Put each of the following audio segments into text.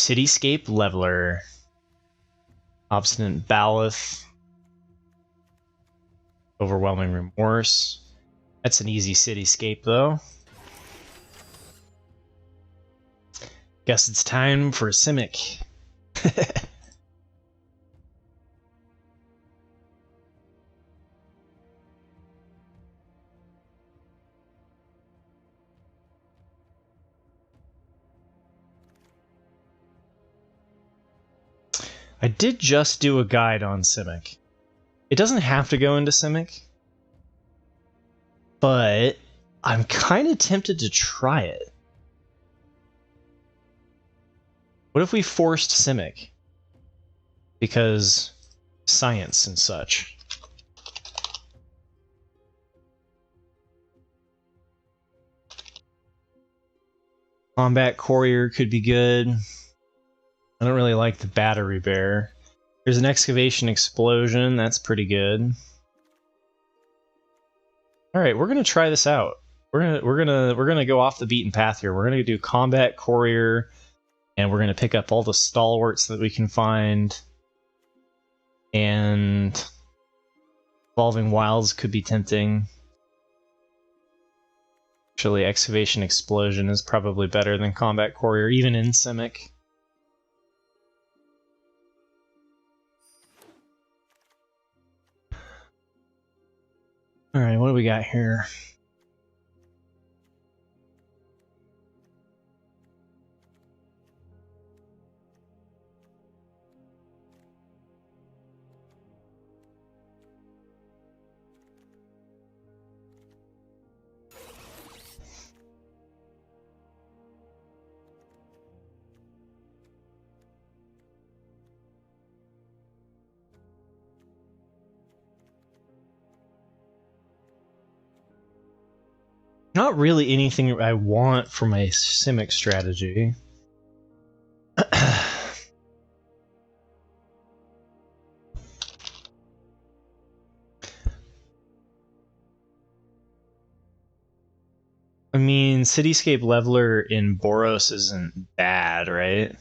Cityscape Leveler. Obstinate Baloth. Overwhelming Remorse. That's an easy cityscape, though. Guess it's time for a Simic. I did just do a guide on Simic. It doesn't have to go into Simic, but I'm kind of tempted to try it. What if we forced Simic? Because science and such. Combat Courier could be good. I don't really like the Battery Bear. There's an Excavation Explosion, that's pretty good. Alright, we're gonna try this out. We're gonna go off the beaten path here. We're gonna do Combat Courier, and we're gonna pick up all the stalwarts that we can find. And Evolving Wilds could be tempting. Actually, Excavation Explosion is probably better than Combat Courier, even in Simic. Alright, what do we got here? Not really anything I want for my Simic strategy. I mean, Cityscape Leveler in Boros isn't bad, right?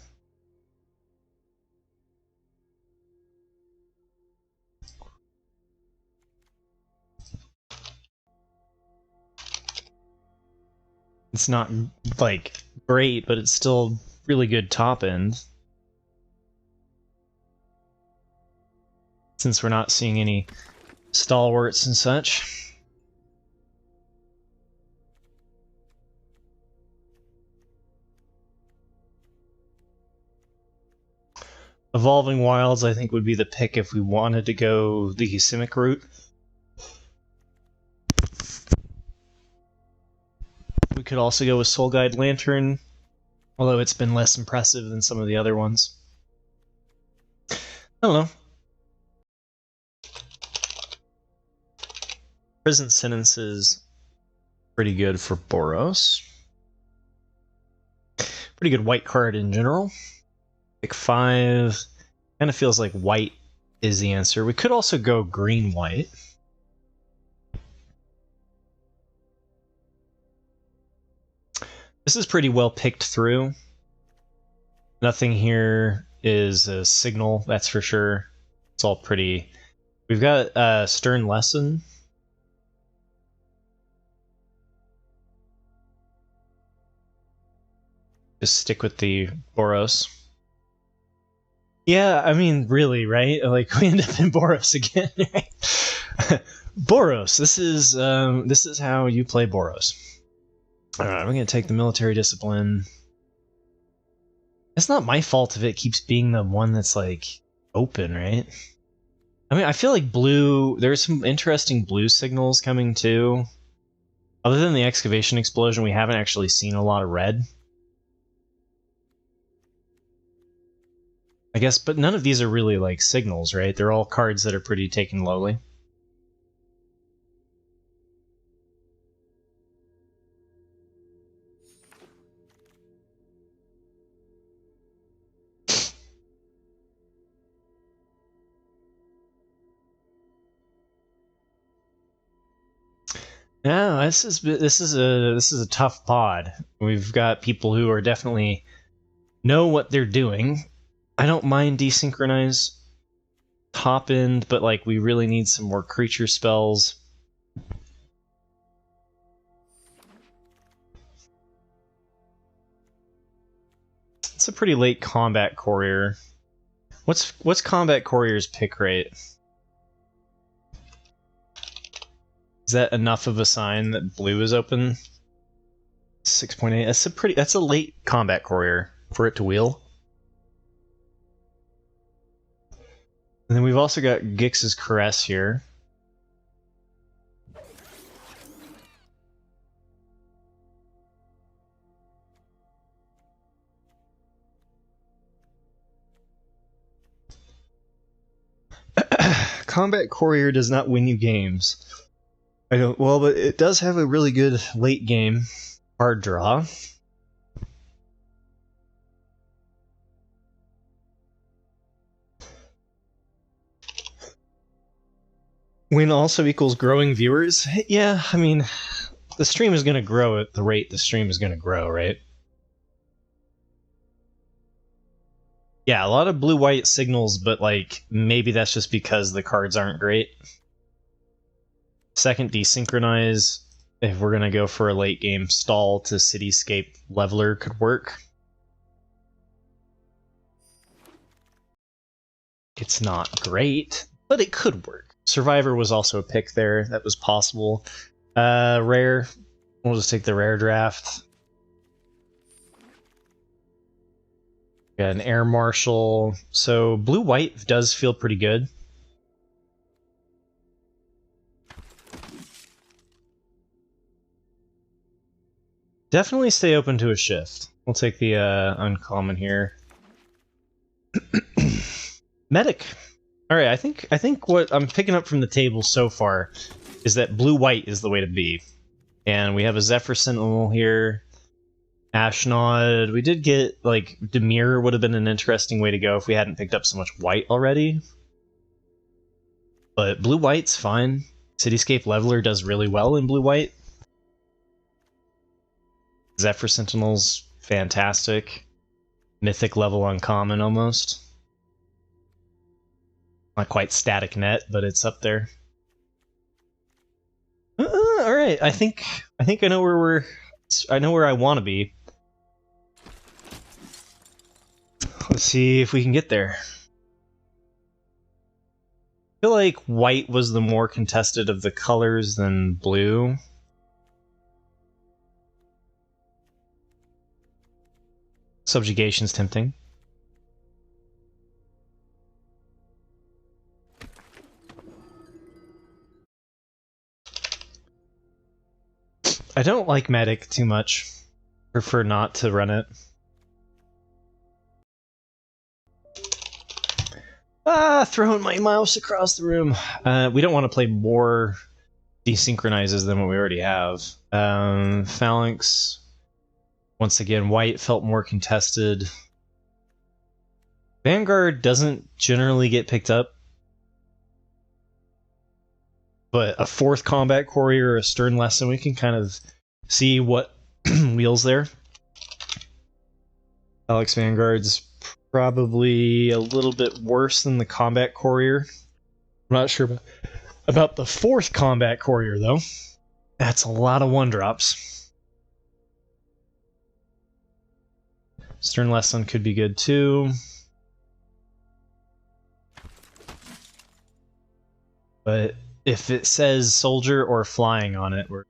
It's not, like, great, but it's still really good top end. Since we're not seeing any stalwarts and such. Evolving Wilds, I think, would be the pick if we wanted to go the Simic route. We could also go with Soul Guide Lantern, although it's been less impressive than some of the other ones. I don't know. Prison Sentences, pretty good for Boros. Pretty good white card in general. Pick 5. Kind of feels like white is the answer. We could also go green-white. This is pretty well picked through. Nothing here is a signal, that's for sure. It's all pretty... We've got a Stern Lesson. Just stick with the Boros. Yeah, I mean, really, right? Like, we end up in Boros again, right? Boros, this is how you play Boros. Alright, I'm gonna take the Military Discipline. It's not my fault if it keeps being the one that's, like, open, right? I mean, I feel like blue... There's some interesting blue signals coming, too. Other than the Excavation Explosion, we haven't actually seen a lot of red. I guess, but none of these are really, like, signals, right? They're all cards that are pretty taken lowly. Yeah, this is a tough pod. We've got people who are definitely know what they're doing. I don't mind desynchronize top end, but like we really need some more creature spells. It's a pretty late Combat Courier. What's Combat Courier's pick rate? Is that enough of a sign that blue is open? 6.8. That's a late Combat Courier for it to wheel. And then we've also got Gix's Caress here. Combat Courier does not win you games. I don't. Well, but it does have a really good late game card draw. Win also equals growing viewers. Yeah, I mean, the stream is going to grow at the rate the stream is going to grow, right? Yeah, a lot of blue-white signals, but like maybe that's just because the cards aren't great. Second, desynchronize. If we're gonna go for a late game stall to Cityscape Leveler could work. It's not great, but it could work. Survivor was also a pick there. That was possible. Rare. We'll just take the rare draft. Got an Air Marshal. So blue-white does feel pretty good. Definitely stay open to a shift. We'll take the uncommon here. Medic. All right, I think what I'm picking up from the table so far is that blue-white is the way to be. And we have a Zephyr Sentinel here. Ashnod. We did get, like, Demir would have been an interesting way to go if we hadn't picked up so much white already. But blue-white's fine. Cityscape Leveler does really well in blue-white. Zephyr Sentinel's fantastic. Mythic level uncommon almost. Not quite static net, but it's up there. Alright, I think I know where I know where I want to be. Let's see if we can get there. I feel like white was the more contested of the colors than blue. Subjugation's tempting. I don't like Medic too much. Prefer not to run it. Throwing my mouse across the room. We don't want to play more desynchronizes than what we already have. Phalanx. Once again, white felt more contested. Vanguard doesn't generally get picked up. But a fourth Combat Courier or a Stern Lesson, we can kind of see what wheels there. Phalanx Vanguard's probably a little bit worse than the Combat Courier. I'm not sure about the fourth Combat Courier, though. That's a lot of 1-drops. Stern Lesson could be good, too. But if it says soldier or flying on it, we're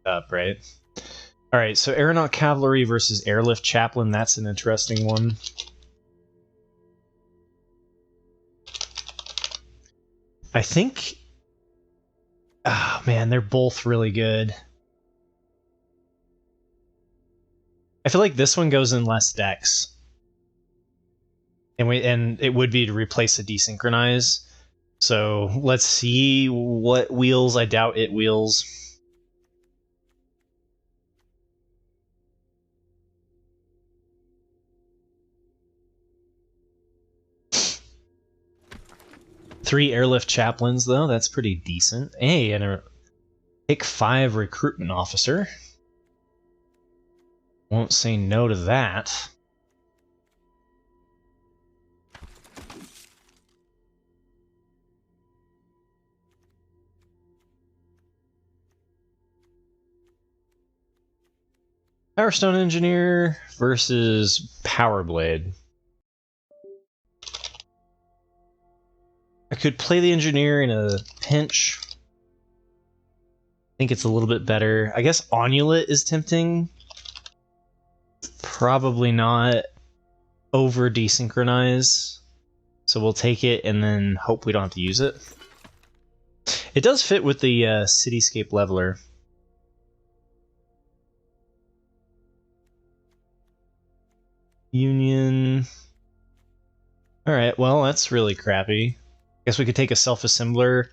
up, right? Alright, so Aeronaut Cavalry versus Airlift Chaplain, that's an interesting one. I think... Oh man, they're both really good. I feel like this one goes in less decks. And it would be to replace a desynchronize. So let's see what wheels. I doubt it wheels. Three Airlift Chaplains, though. That's pretty decent. Hey, and a pick 5 Recruitment Officer. Won't say no to that. Power Stone Engineer versus Power Blade. I could play the Engineer in a pinch. I think it's a little bit better. I guess Onulet is tempting. Probably not. Over desynchronize. So we'll take it and then hope we don't have to use it. It does fit with the Cityscape Leveler. Union. Alright, well, that's really crappy. Guess we could take a self-assembler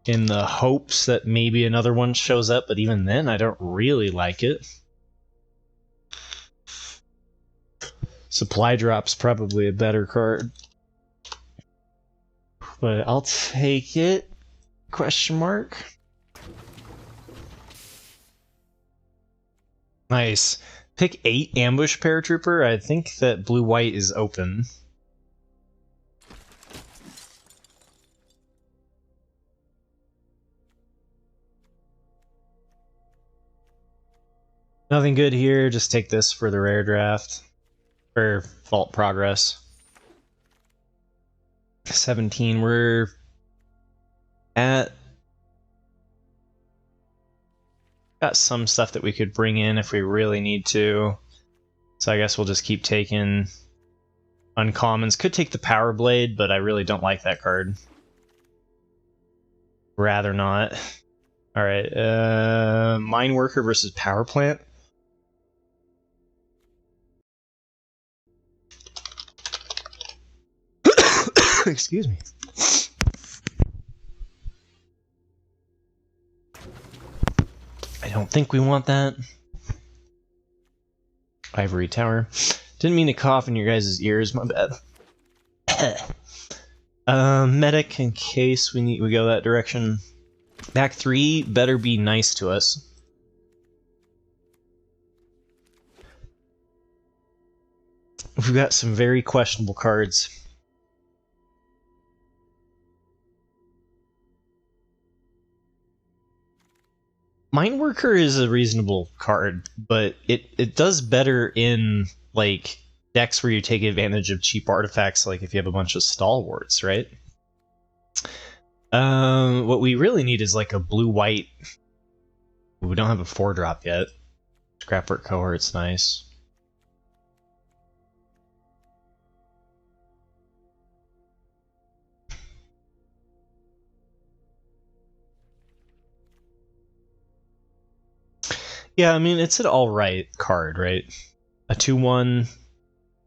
in the hopes that maybe another one shows up, but even then, I don't really like it. Supply Drop's probably a better card. But I'll take it. Question mark. Nice. Pick 8 Ambush Paratrooper. I think that blue-white is open. Nothing good here. Just take this for the rare draft. Or Vault Progress. 17. We're at... Got some stuff that we could bring in if we really need to. So I guess we'll just keep taking uncommons. Could take the Power Blade, but I really don't like that card. Rather not. Alright, Mine Worker versus Power Plant. Excuse me. I don't think we want that. Ivory Tower. Didn't mean to cough in your guys' ears, my bad. Medic in case we go that direction. Back 3 better be nice to us. We've got some very questionable cards. Mine Worker is a reasonable card, but it does better in like decks where you take advantage of cheap artifacts, like if you have a bunch of stalwarts, right? What we really need is like a blue-white. We don't have a 4-drop yet. Scrapwork Cohort's nice. Yeah, I mean, it's an alright card, right? A 2-1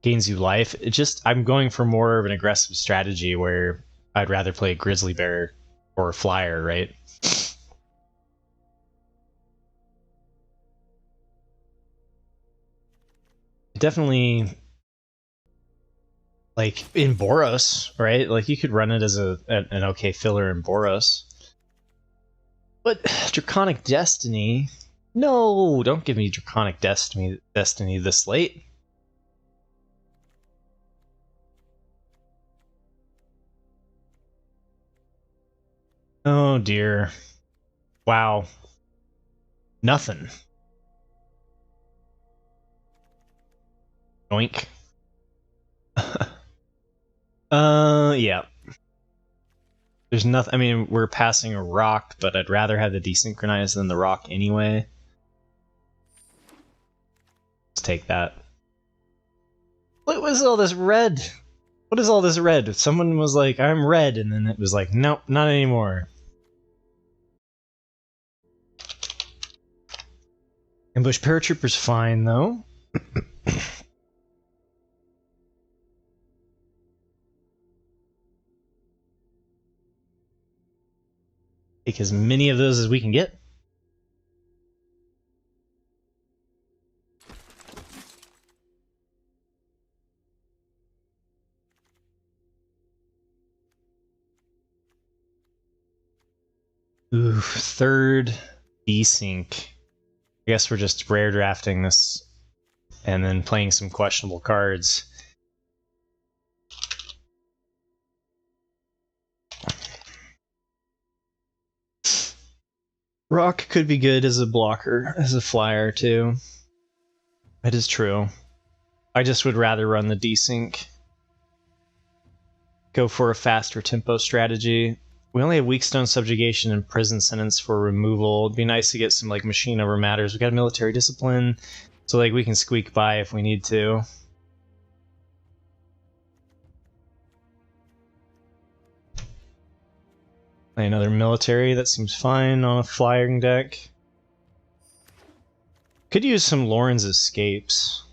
gains you life. It just, I'm going for more of an aggressive strategy where I'd rather play a Grizzly Bear or a Flyer, right? Definitely, like, in Boros, right? Like, you could run it as an okay filler in Boros. But Draconic Destiny... No, don't give me Draconic Destiny this late. Oh dear. Wow. Nothing. Oink. Yeah. There's nothing. I mean, we're passing a rock, but I'd rather have the desynchronize than the rock anyway. Let's take that. What was all this red? What is all this red? Someone was like, I'm red, and then it was like, nope, not anymore. Ambush Paratrooper's fine, though. Take as many of those as we can get. Ooh, 3rd desync. I guess we're just rare drafting this and then playing some questionable cards. Rock could be good as a blocker, as a flyer too. That is true. I just would rather run the desync. Go for a faster tempo strategy. We only have Weakstone Subjugation and Prison Sentence for removal. It'd be nice to get some like Machine Over Matters. We got a Military Discipline, so like we can squeak by if we need to. Play another military, that seems fine on a flying deck. Could use some Lauren's Escapes.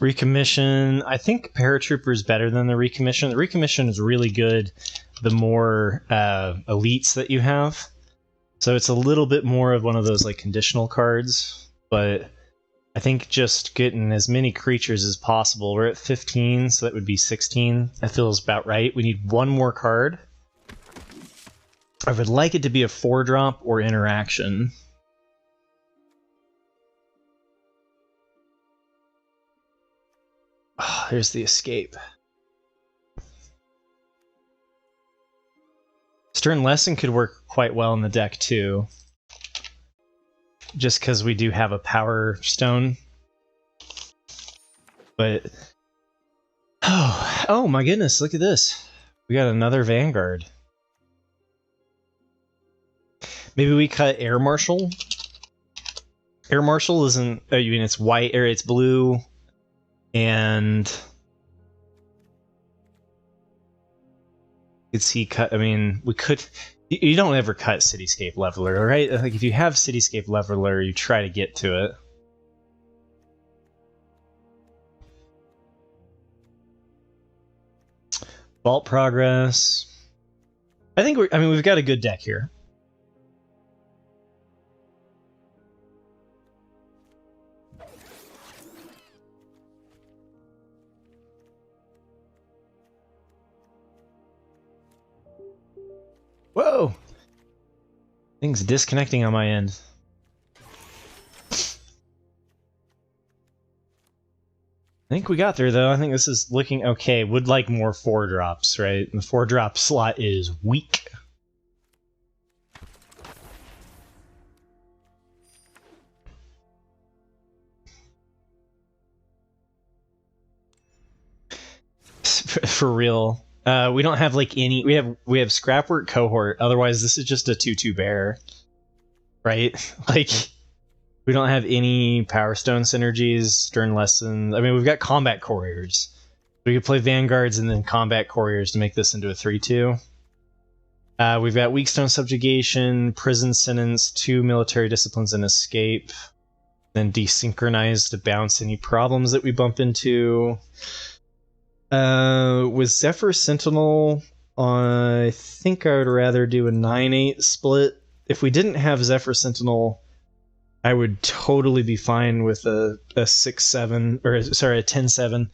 Recommission. I think Paratrooper is better than the Recommission. The Recommission is really good the more elites that you have. So it's a little bit more of one of those like conditional cards, but I think just getting as many creatures as possible. We're at 15, so that would be 16. That feels about right. We need one more card. I would like it to be a 4-drop or interaction. Oh, there's the escape. Stern Lesson could work quite well in the deck too. Just because we do have a Power Stone. But... Oh my goodness, look at this. We got another Vanguard. Maybe we cut Air Marshal? Air Marshal isn't... I mean, it's white, or it's blue... And you could see cut. I mean, we could. You don't ever cut Cityscape Leveler, right? Like if you have Cityscape Leveler, you try to get to it. Vault Progress. I think I mean, we've got a good deck here. Whoa! Things disconnecting on my end. I think we got there, though. I think this is looking okay. Would like more 4-drops, right? And the 4-drop slot is weak. For real. We don't have like any. We have Scrapwork Cohort. Otherwise, this is just a 2/2 bear, right? Like we don't have any Power Stone synergies. Stern Lesson. I mean, we've got Combat Couriers. We could play Vanguards and then Combat Couriers to make this into a 3/2. We've got Weakstone Subjugation, Prison Sentence, 2 Military Disciplines, and Escape. Then Desynchronize to bounce any problems that we bump into. With Zephyr Sentinel, I think I would rather do a 9-8 split. If we didn't have Zephyr Sentinel, I would totally be fine with a 6-7, or sorry, a 10-7.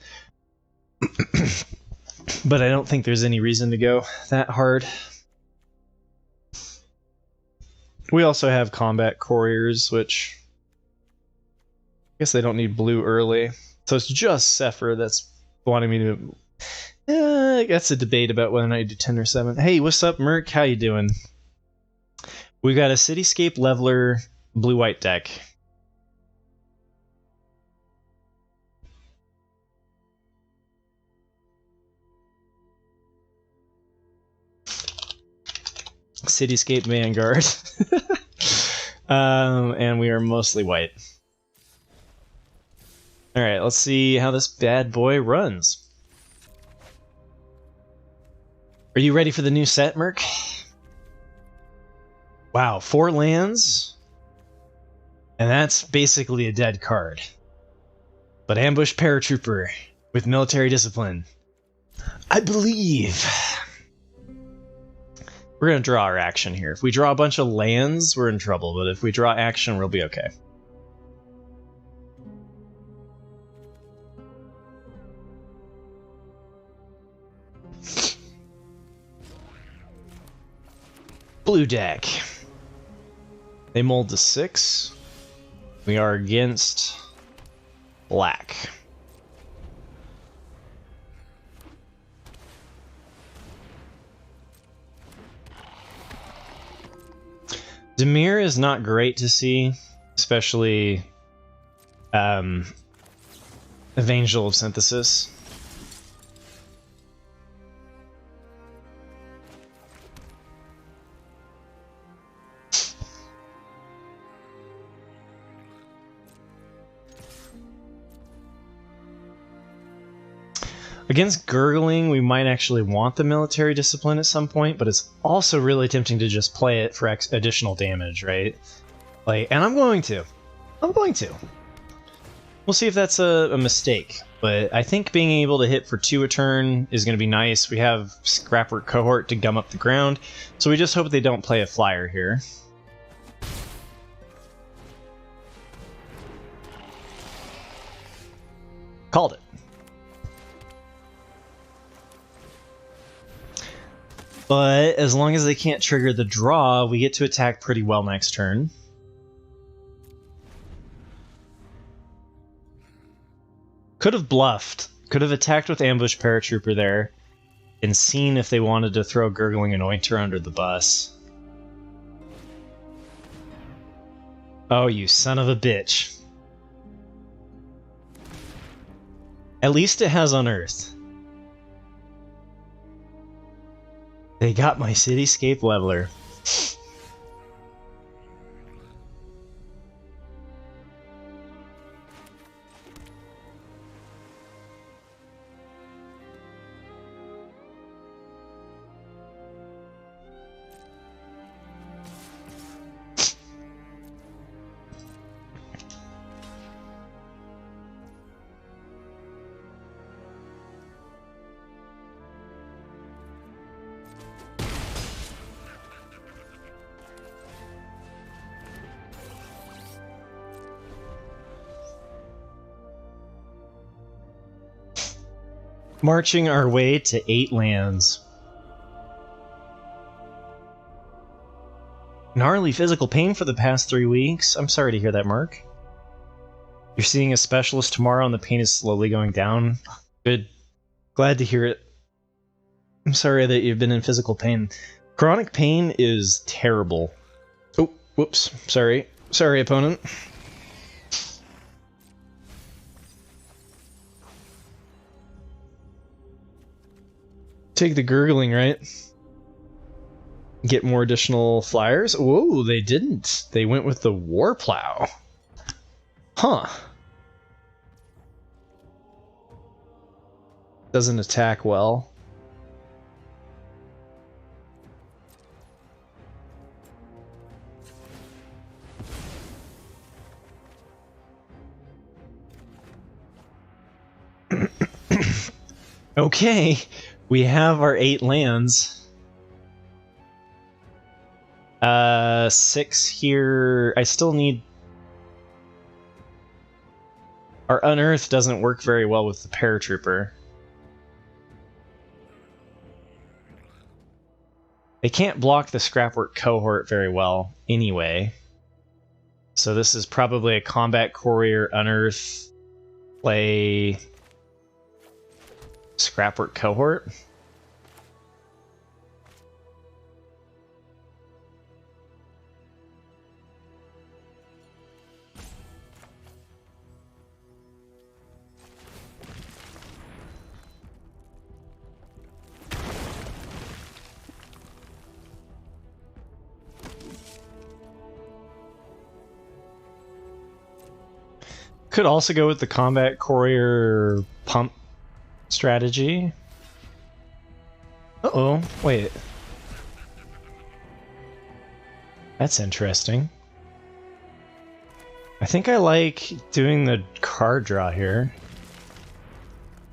But I don't think there's any reason to go that hard. We also have Combat Couriers, which I guess they don't need blue early. So it's just Zephyr that's wanting me to... that's a debate about whether or not you do 10 or 7. Hey, what's up, Merc? How you doing? We got a Cityscape Leveler blue-white deck. Cityscape Vanguard. And we are mostly white. Alright, let's see how this bad boy runs. Are you ready for the new set, Merc? Wow, 4 lands? And that's basically a dead card. But Ambush Paratrooper with Military Discipline. I believe. We're going to draw our action here. If we draw a bunch of lands, we're in trouble. But if we draw action, we'll be okay. Blue deck. They mold to 6. We are against black. Dimir is not great to see, especially Evangel of Synthesis. Against Gurgling, we might actually want the military discipline at some point, but it's also really tempting to just play it for additional damage, right? Like, and I'm going to. We'll see if that's a mistake, but I think being able to hit for 2 a turn is going to be nice. We have Scrapwork Cohort to gum up the ground, so we just hope they don't play a flyer here. Called it. But as long as they can't trigger the draw, we get to attack pretty well next turn. Could have bluffed. Could have attacked with Ambush Paratrooper there and seen if they wanted to throw Gurgling Anointer under the bus. Oh, you son of a bitch. At least it has Unearthed. They got my Cityscape Leveler. Marching our way to 8 lands. Gnarly physical pain for the past 3 weeks. I'm sorry to hear that, Mark. You're seeing a specialist tomorrow and the pain is slowly going down. Good. Glad to hear it. I'm sorry that you've been in physical pain. Chronic pain is terrible. Oh, whoops. Sorry. Sorry, opponent. Take the Gurgling, right? Get more additional flyers? Whoa, they didn't. They went with the Warplow. Huh. Doesn't attack well. Okay. We have our 8 lands. 6 here. I still need... Our Unearth doesn't work very well with the Paratrooper. They can't block the Scrapwork Cohort very well anyway. So this is probably a Combat Courier Unearth play... Scrapwork Cohort. Could also go with the Combat Courier pump strategy. Uh-oh, wait. That's interesting. I think I like doing the card draw here.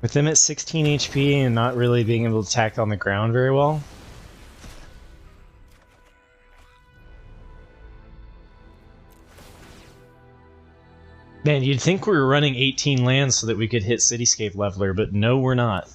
With them at 16 HP and not really being able to attack on the ground very well. Man, you'd think we were running 18 lands so that we could hit Cityscape Leveler, but no, we're not.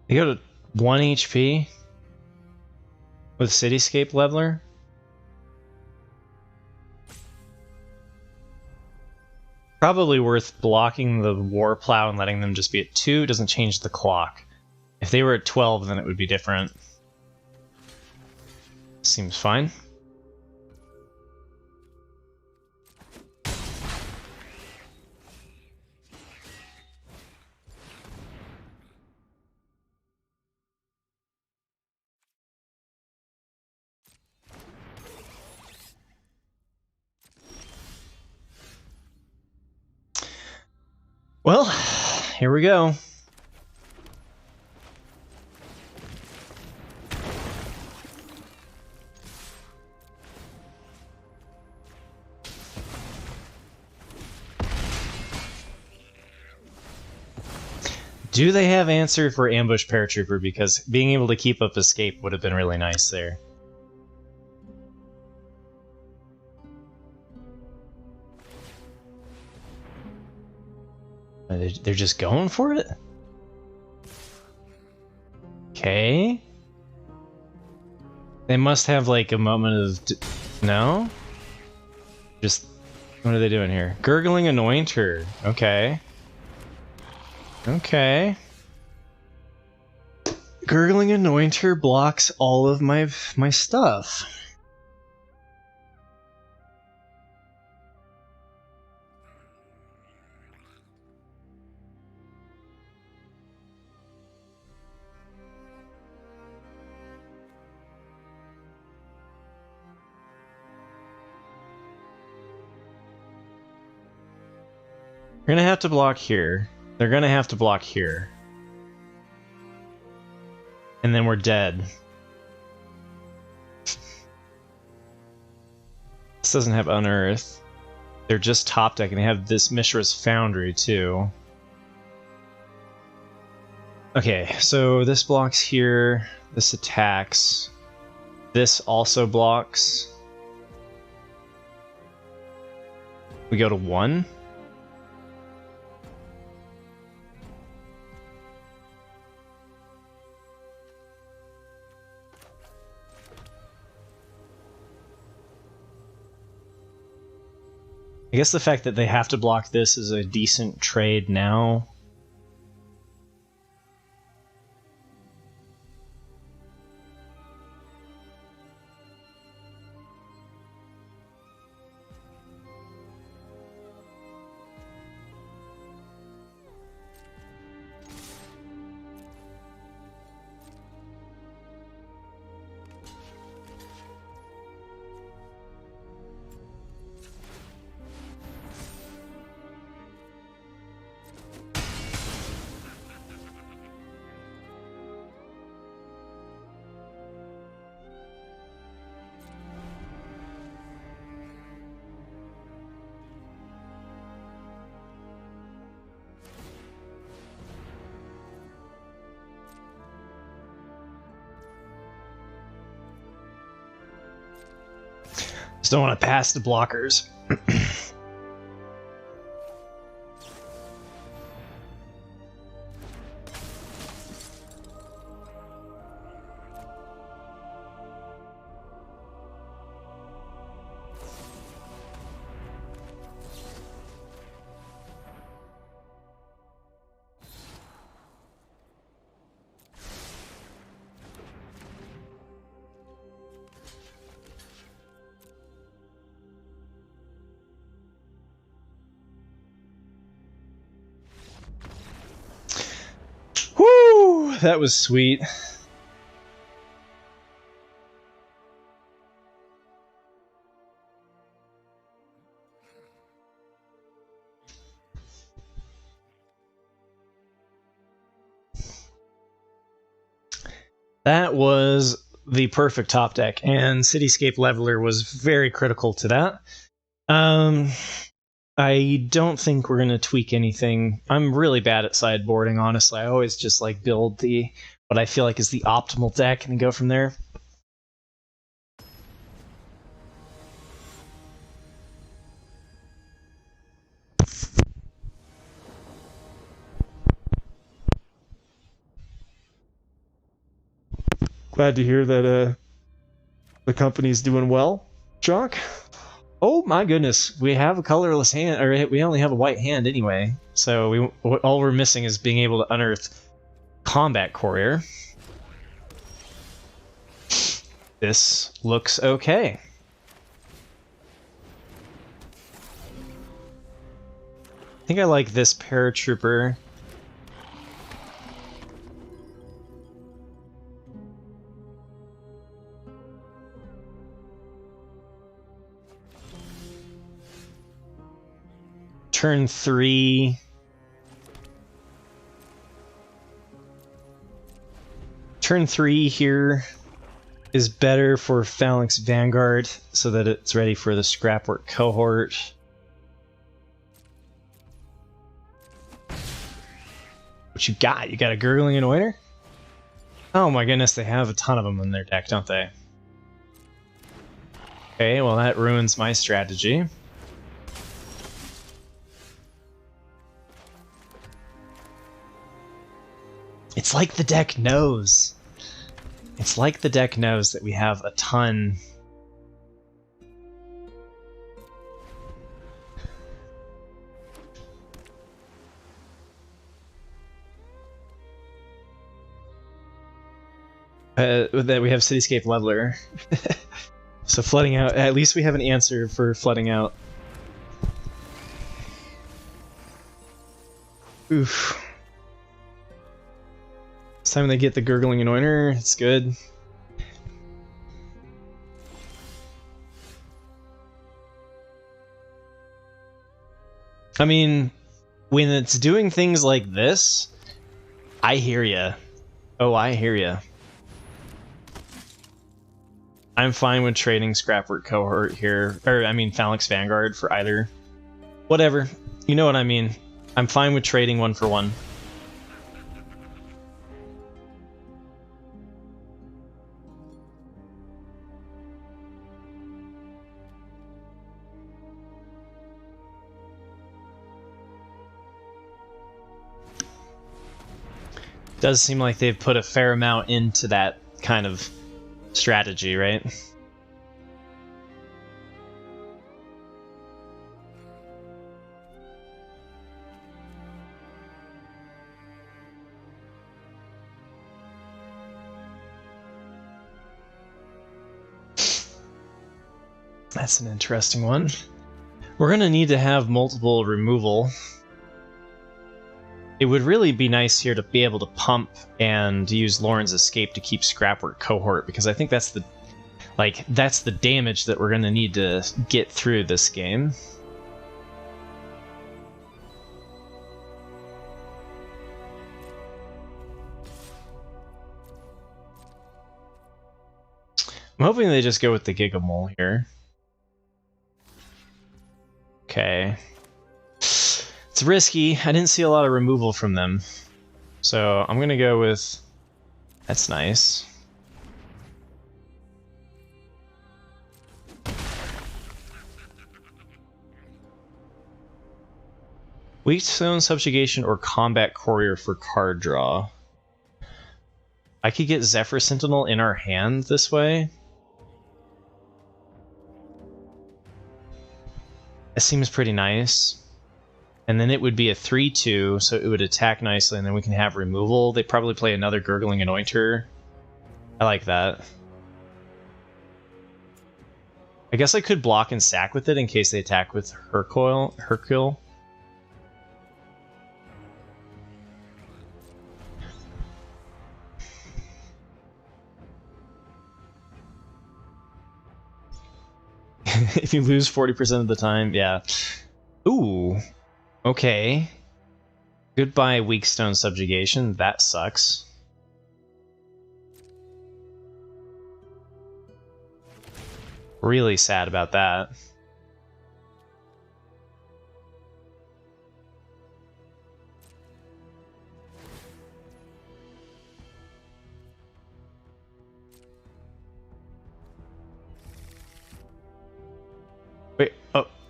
You go to 1 HP with Cityscape Leveler. Probably worth blocking the War Plow and letting them just be at 2. Doesn't change the clock. If they were at 12, then it would be different. Seems fine. Well, here we go. Do they have answer for Ambush Paratrooper? Because being able to keep up escape would have been really nice there. They're just going for it? Okay. They must have like a moment of... No? Just... What are they doing here? Gurgling Anointer. Okay. Okay. Gurgling Anointer blocks all of my stuff. You're gonna have to block here. They're gonna have to block here. And then we're dead. This doesn't have Unearth. They're just top deck, and they have this Mishra's Foundry too. Okay, so this blocks here. This attacks. This also blocks. We go to 1. I guess the fact that they have to block this is a decent trade now. Just don't want to pass the blockers. Woo! That was sweet. That was the perfect top deck, and Cityscape Leveler was very critical to that. I don't think we're gonna tweak anything. I'm really bad at sideboarding, honestly. I always just like build the what I feel like is the optimal deck and then go from there. Glad to hear that the company's doing well, Jock. Oh my goodness, we have a colorless hand, or we only have a white hand anyway. So all we're missing is being able to unearth Combat Courier. This looks okay. I think I like this paratrooper. Turn 3. Turn 3 here is better for Phalanx Vanguard so that it's ready for the Scrapwork cohort. What you got? You got a Gurgling Anointer? Oh my goodness, they have a ton of them in their deck, don't they? Okay, well that ruins my strategy. It's like the deck knows. It's like the deck knows that we have a ton. That we have Cityscape Leveler. So flooding out, at least we have an answer for flooding out. Oof. This time they get the Gurgling Anointer, it's good. I mean, when it's doing things like this, I hear ya. Oh, I hear ya. I'm fine with trading Scrapwork Cohort here, or I mean Phalanx Vanguard for either. Whatever, you know what I mean. I'm fine with trading one for one. Does seem like they've put a fair amount into that kind of strategy, right? That's an interesting one. We're gonna need to have multiple removal. It would really be nice here to be able to pump and use Lauren's Escape to keep Scrapwork Cohort, because I think that's the damage that we're gonna need to get through this game. I'm hoping they just go with the Gigamole here. Okay. It's risky. I didn't see a lot of removal from them. So I'm going to go with... That's nice. Weak Stone Subjugation or Combat Courier for card draw. I could get Zephyr Sentinel in our hand this way. It seems pretty nice. And then it would be a 3/2, so it would attack nicely, and then we can have removal. They probably play another Gurgling Anointer. I like that. I guess I could block and sack with it in case they attack with Hercule. If you lose 40% of the time, yeah. Ooh. Okay. Goodbye, Weak Stone Subjugation. That sucks. Really sad about that.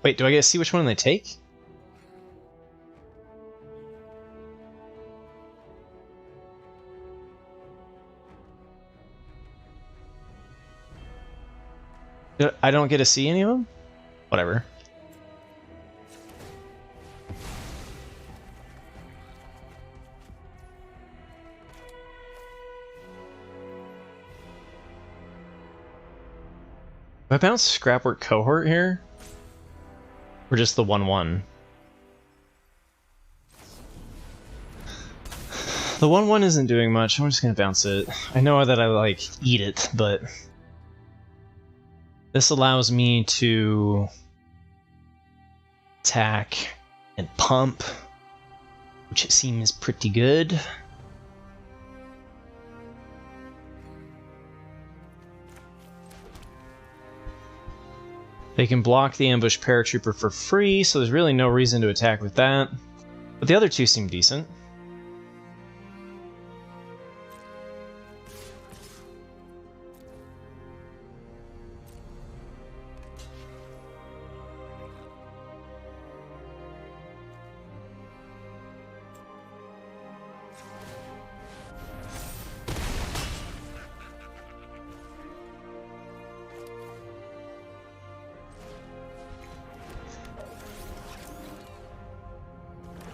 Wait, do I get to see which one they take? I don't get to see any of them? Whatever. Do I bounce Scrapwork Cohort here? Or just the 1/1? The 1/1 isn't doing much. I'm just gonna bounce it. I know that I like eat it, but this allows me to attack and pump, which seems pretty good. They can block the ambush paratrooper for free, so there's really no reason to attack with that. But the other two seem decent.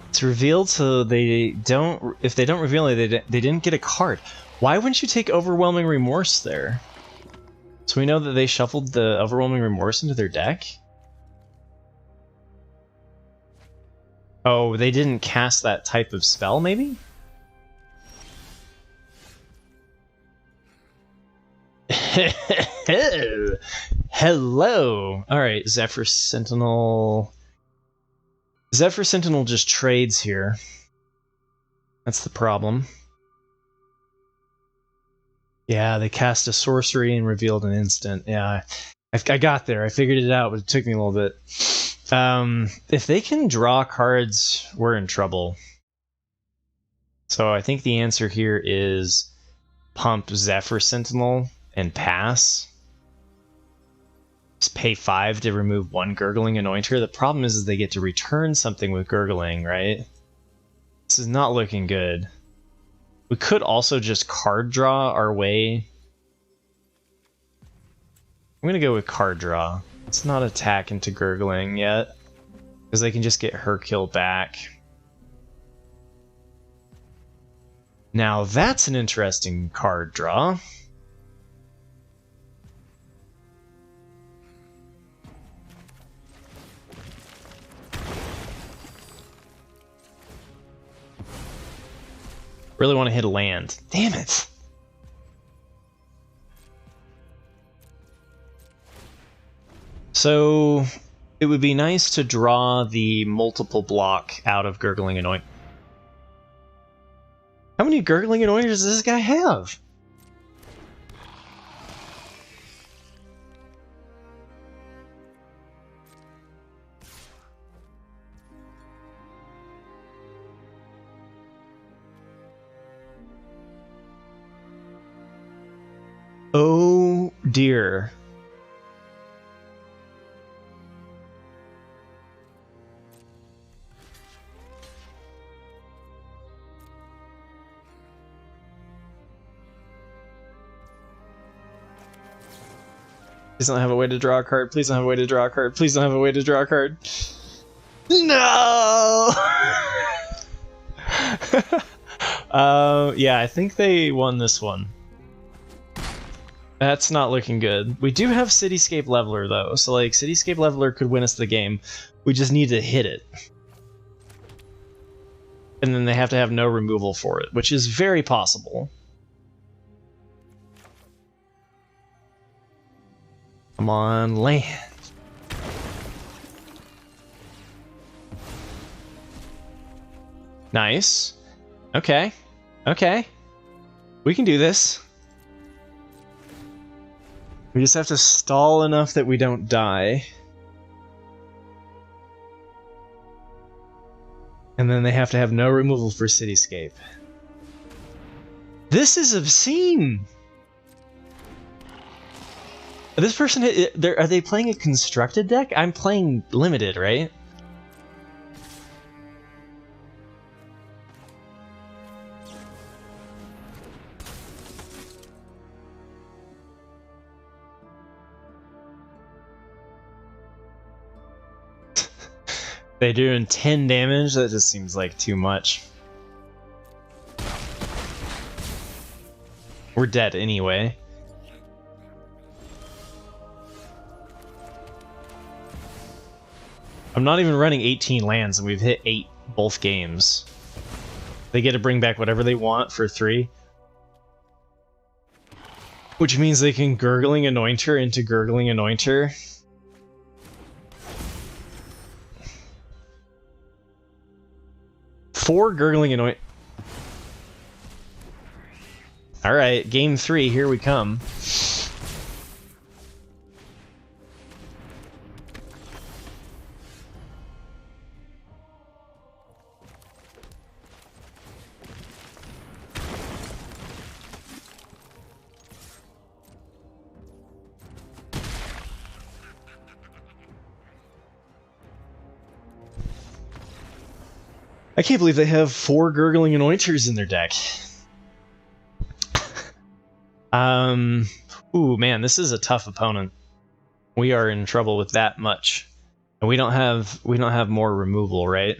It's revealed, so they don't. If they don't reveal it, they didn't get a card. Why wouldn't you take Overwhelming Remorse there? So we know that they shuffled the Overwhelming Remorse into their deck. Oh, they didn't cast that type of spell, maybe? Hello! Alright, Zephyr Sentinel. Zephyr Sentinel just trades here. That's the problem. Yeah, they cast a sorcery and revealed an instant. Yeah, I got there. I figured it out, but it took me a little bit. If they can draw cards, we're in trouble. So I think the answer here is pump Zephyr Sentinel and pass. Just pay 5 to remove 1 Gurgling Anointer. The problem is they get to return something with Gurgling, right? This is not looking good. We could also just card draw our way. I'm gonna go with card draw. Let's not attack into Gurgling yet, because they can just get her kill back. Now that's an interesting card draw. Really want to hit a land. Damn it! So it would be nice to draw the multiple block out of Gurgling Anoint. How many Gurgling Anointers does this guy have? Oh dear. Please don't have a way to draw a card. Please don't have a way to draw a card. Please don't have a way to draw a card. No! Yeah, I think they won this one. That's not looking good. We do have Cityscape Leveler, though, so like Cityscape Leveler could win us the game. We just need to hit it. And then they have to have no removal for it, which is very possible. Come on, land. Nice. Okay. Okay. We can do this. We just have to stall enough that we don't die. And then they have to have no removal for Cityscape. This is obscene! This person, are they playing a constructed deck? I'm playing limited, right? They're doing 10 damage? That just seems like too much. We're dead anyway. I'm not even running 18 lands and we've hit 8 both games. They get to bring back whatever they want for 3. Which means they can Gurgling Anointer into Gurgling Anointer. Four Gurgling Anoint. Alright, game 3, here we come. I can't believe they have 4 Gurgling Anointers in their deck. Ooh, man, this is a tough opponent. We are in trouble with that much. And we don't have more removal, right?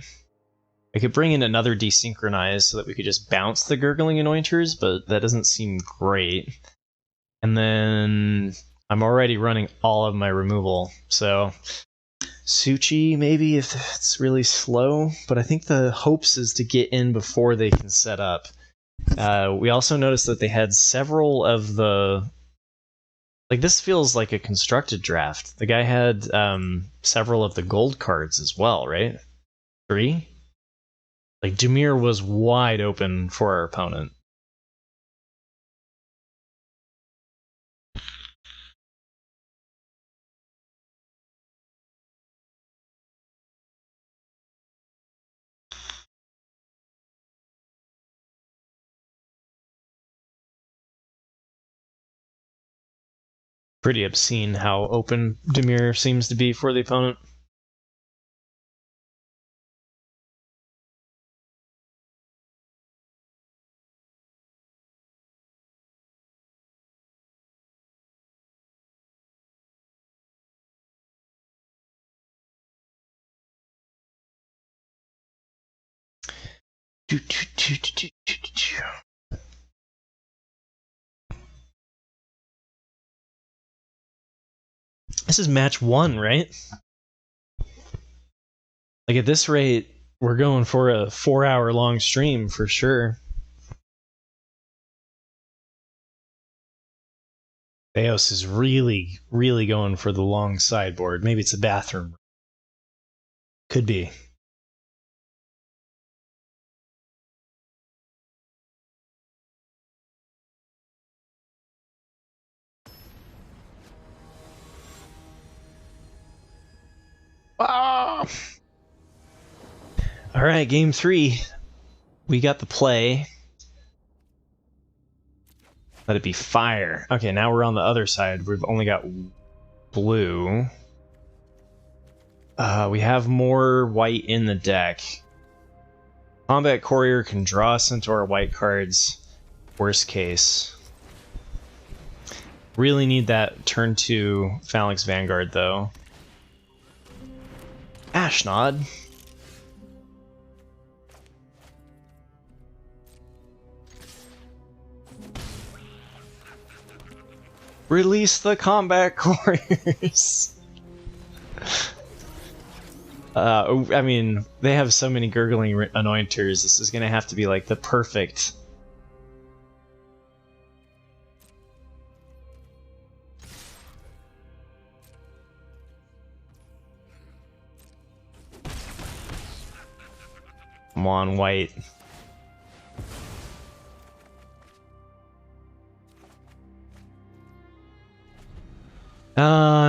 I could bring in another Desynchronize so that we could just bounce the Gurgling Anointers, but that doesn't seem great. And then I'm already running all of my removal, so Suchi maybe if it's really slow, but I think the hopes is to get in before they can set up. We also noticed that they had several of the... Like, this feels like a constructed draft. The guy had several of the gold cards as well, right? 3? Like, Dimir was wide open for our opponent. Pretty obscene how open Dimir seems to be for the opponent. This is match 1, right? Like, at this rate, we're going for a 4-hour long stream for sure. Theos is really, really going for the long sideboard. Maybe it's a bathroom. Could be. Ah! All right, game 3. We got the play. Let it be fire. Okay, now we're on the other side. We've only got blue. We have more white in the deck. Combat Courier can draw us into our white cards. Worst case. Really need that turn 2 Phalanx Vanguard, though. Ashnod. Release the Combat Couriers. I mean, they have so many Gurgling Anointers. This is gonna have to be like the perfect. Come on, white.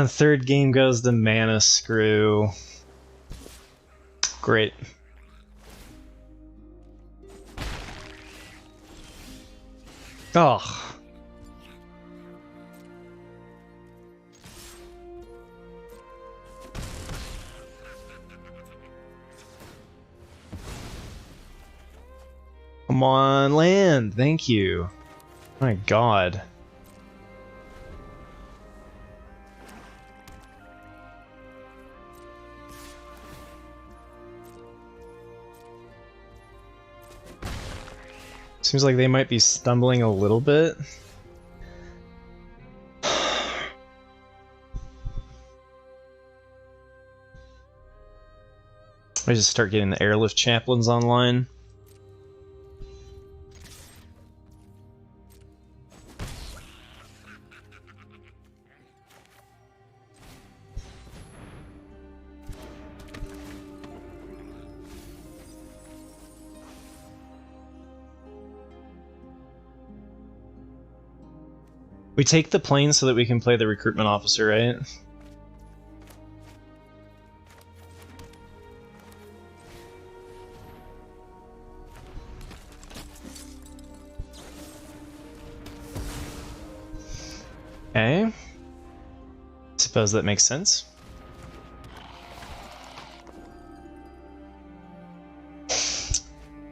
Third game goes the Mana Screw. Great. Oh. Come on, land! Thank you. My god. Seems like they might be stumbling a little bit. I just start getting the airlift chaplains online. We take the plane so that we can play the recruitment officer, right? Okay. Suppose that makes sense.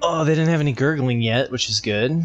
Oh, they didn't have any gurgling yet, which is good.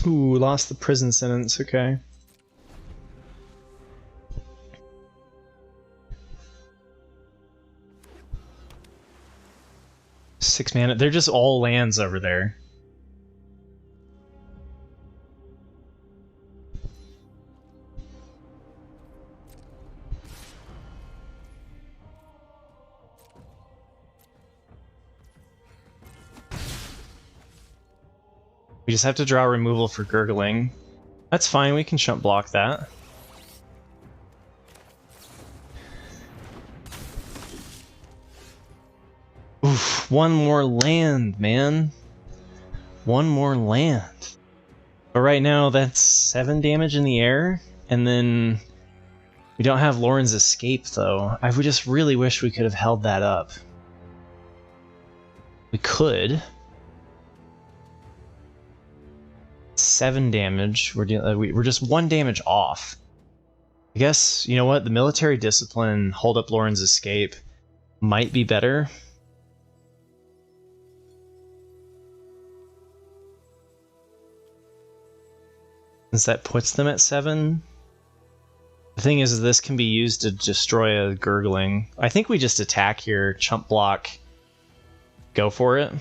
Ooh, lost the prison sentence, okay. Six mana, they're just all lands over there. We just have to draw removal for gurgling. That's fine, we can chump block that. Oof, one more land, man. One more land. But right now that's 7 damage in the air, and then we don't have Lauren's Escape though. I would just really wish we could have held that up. We could. 7 damage. We're just 1 damage off. I guess, you know what? The military discipline, hold up Lauren's Escape, might be better. Since that puts them at 7. The thing is, this can be used to destroy a gurgling. I think we just attack here, chump block, go for it.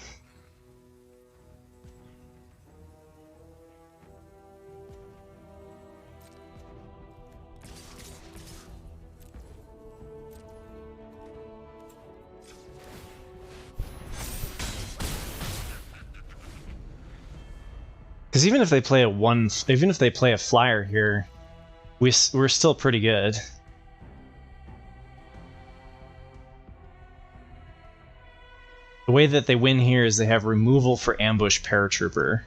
Because even if they play even if they play a flyer here, we're still pretty good. The way that they win here is they have removal for ambush paratrooper.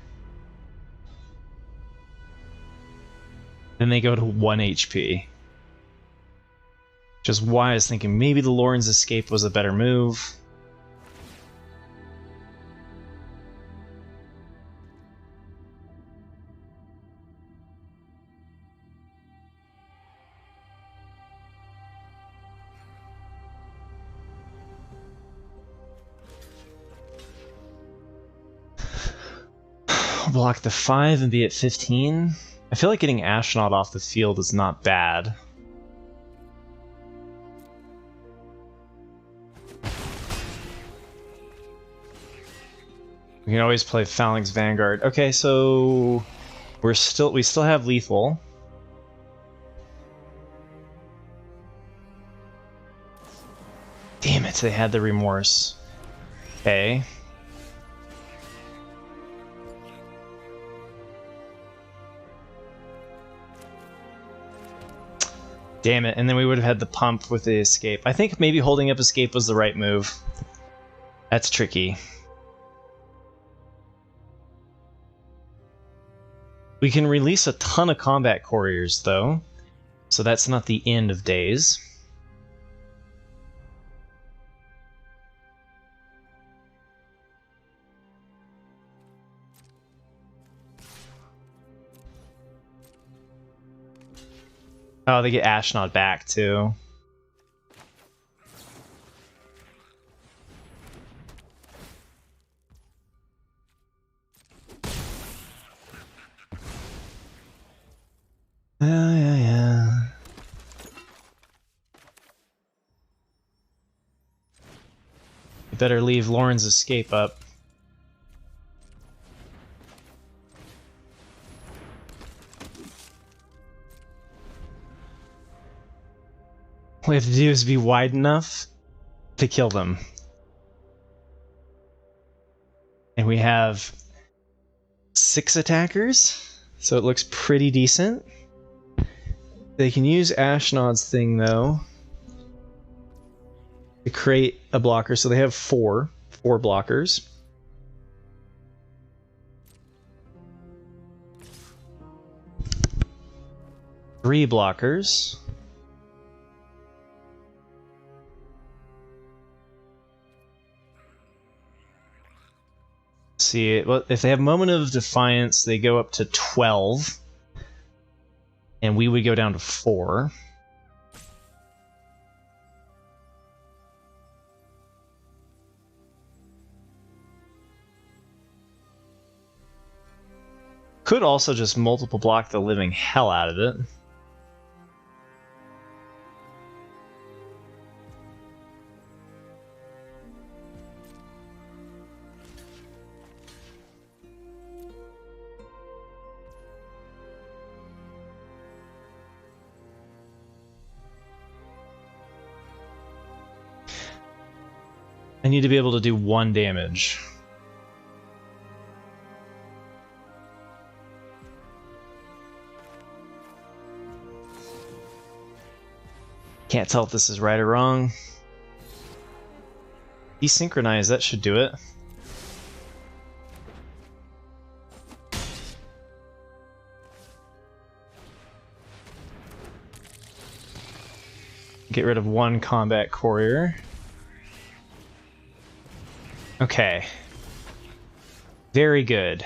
Then they go to 1 HP. Which is why I was thinking maybe the Lauren's Escape was a better move. Block the 5 and be at 15. I feel like getting Astronaut off the field is not bad. We can always play Phalanx Vanguard. Okay, so we still have lethal. Damn it, they had the remorse. Okay. Damn it, and then we would have had the pump with the escape. I think maybe holding up escape was the right move. That's tricky. We can release a ton of Combat Couriers, though, so that's not the end of days. Oh, they get Ashnod back, too. Yeah. You better leave Lauren's escape up. All we have to do is be wide enough to kill them. And we have 6 attackers, so it looks pretty decent. They can use Ashnod's thing, though, to create a blocker, so they have 4 blockers. Three blockers. See, well, if they have Moment of Defiance, they go up to 12. And we would go down to 4. Could also just multiple block the living hell out of it. I need to be able to do 1 damage. Can't tell if this is right or wrong. Desynchronize, that should do it. Get rid of 1 Combat Courier. Okay. Very good.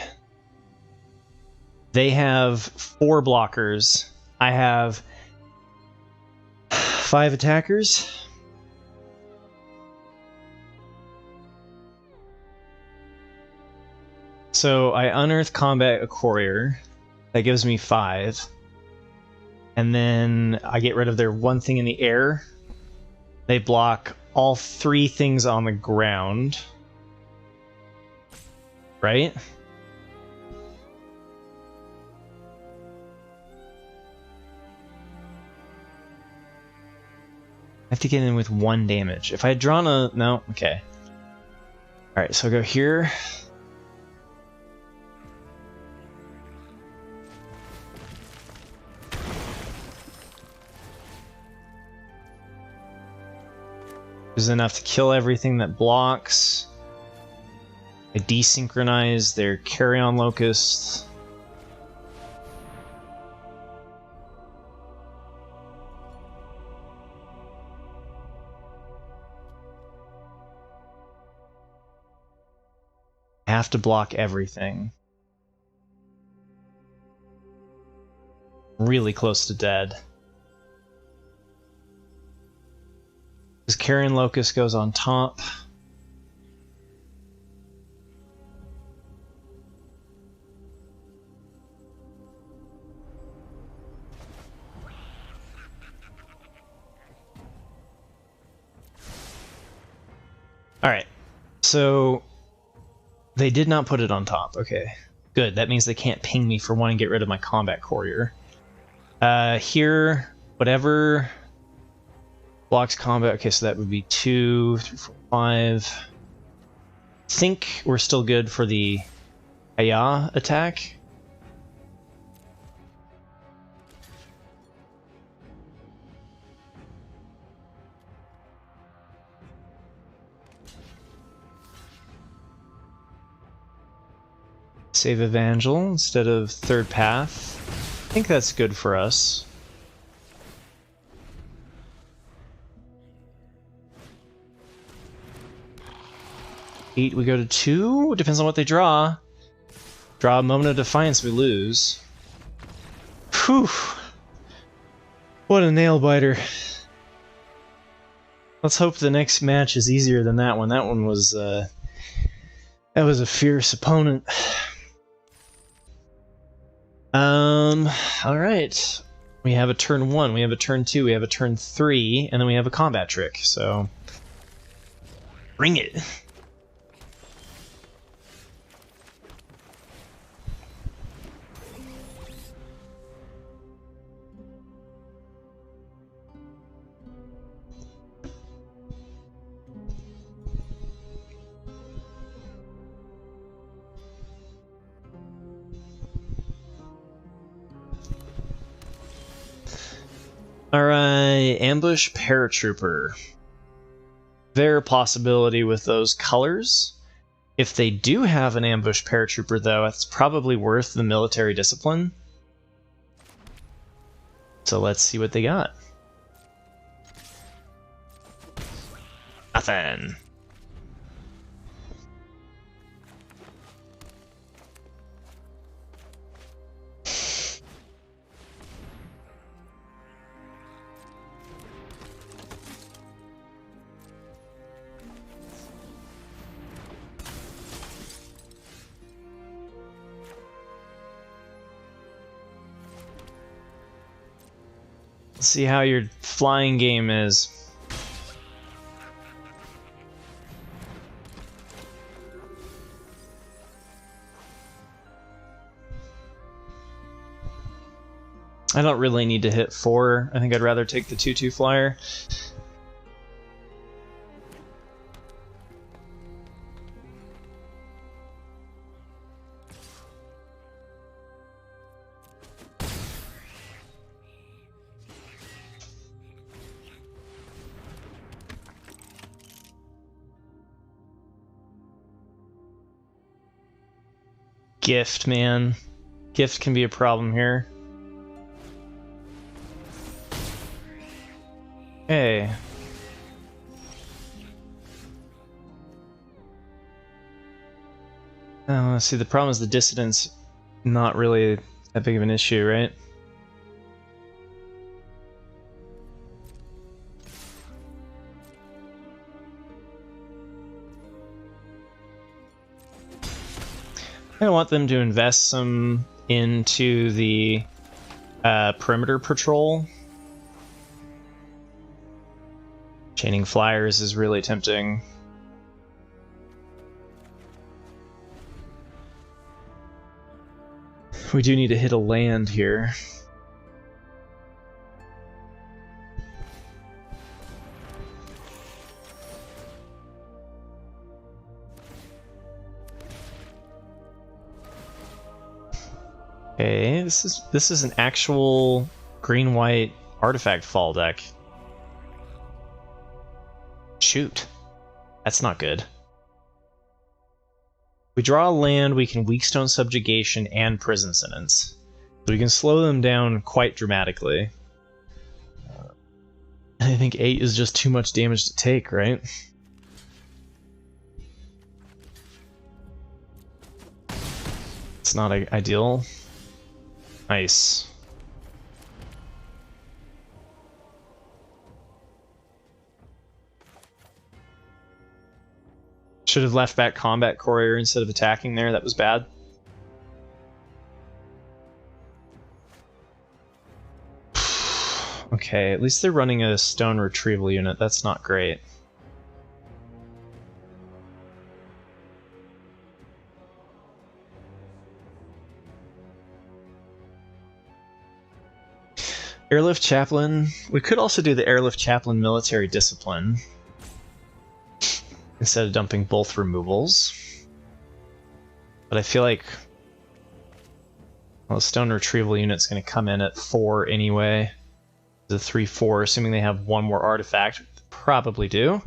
They have 4 blockers. I have 5 attackers. So I unearth Combat Courier. That gives me 5. And then I get rid of their 1 thing in the air. They block all 3 things on the ground. Right? I have to get in with 1 damage. If I had drawn a... No? Okay. Alright, so I'll go here. There's enough to kill everything that blocks. I desynchronize their carry-on locust. I have to block everything. Really close to dead. This carrion locust goes on top. Alright, so they did not put it on top. Okay, good. That means they can't ping me for wanting to get rid of my Combat Courier. Here, whatever blocks combat. Okay, so that would be 2, 3, 4, 5. I think we're still good for the Aya attack. Save Evangel instead of Third Path. I think that's good for us. Eight, we go to 2. Depends on what they draw. Draw a Moment of Defiance, we lose. Whew. What a nail biter. Let's hope the next match is easier than that one. That one was that was a fierce opponent. Alright. We have a turn 1, we have a turn 2, we have a turn 3, and then we have a combat trick, so bring it. Alright, Ambush Paratrooper. There a possibility with those colors. If they do have an Ambush Paratrooper, though, it's probably worth the military discipline. So let's see what they got. Nothing. Let's see how your flying game is. I don't really need to hit 4. I think I'd rather take the 2/2 flyer. Gift, man. Gift can be a problem here. Hey. See, the problem is the dissident's not really that big of an issue, right? I want them to invest some into the perimeter patrol. Chaining flyers is really tempting. We do need to hit a land here. Okay, this is an actual green-white artifact fall deck. Shoot. That's not good. We draw a land, we can Weakstone Subjugation and Prison Sentence. So we can slow them down quite dramatically. I think 8 is just too much damage to take, right? It's not ideal. Nice. Should have left back Combat Courier instead of attacking there. That was bad. Okay, at least they're running a stone retrieval unit. That's not great. Airlift Chaplain. We could also do the Airlift Chaplain Military Discipline instead of dumping both removals. But I feel like the stone retrieval unit's going to come in at 4 anyway. The 3/4, assuming they have one more artifact. Probably do.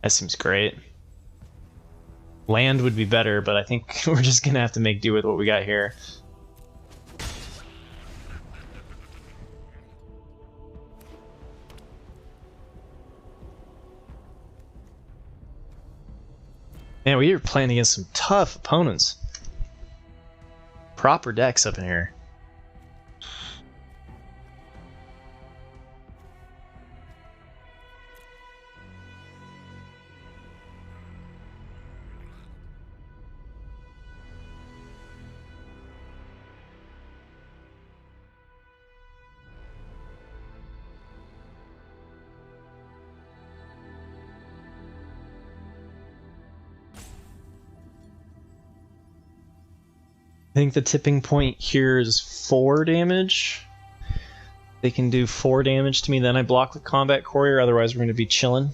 That seems great. Land would be better, but I think we're just gonna have to make do with what we got here. Man, we are playing against some tough opponents. Proper decks up in here. I think the tipping point here is 4 damage. They can do 4 damage to me, then I block with Combat Courier, otherwise we're going to be chilling.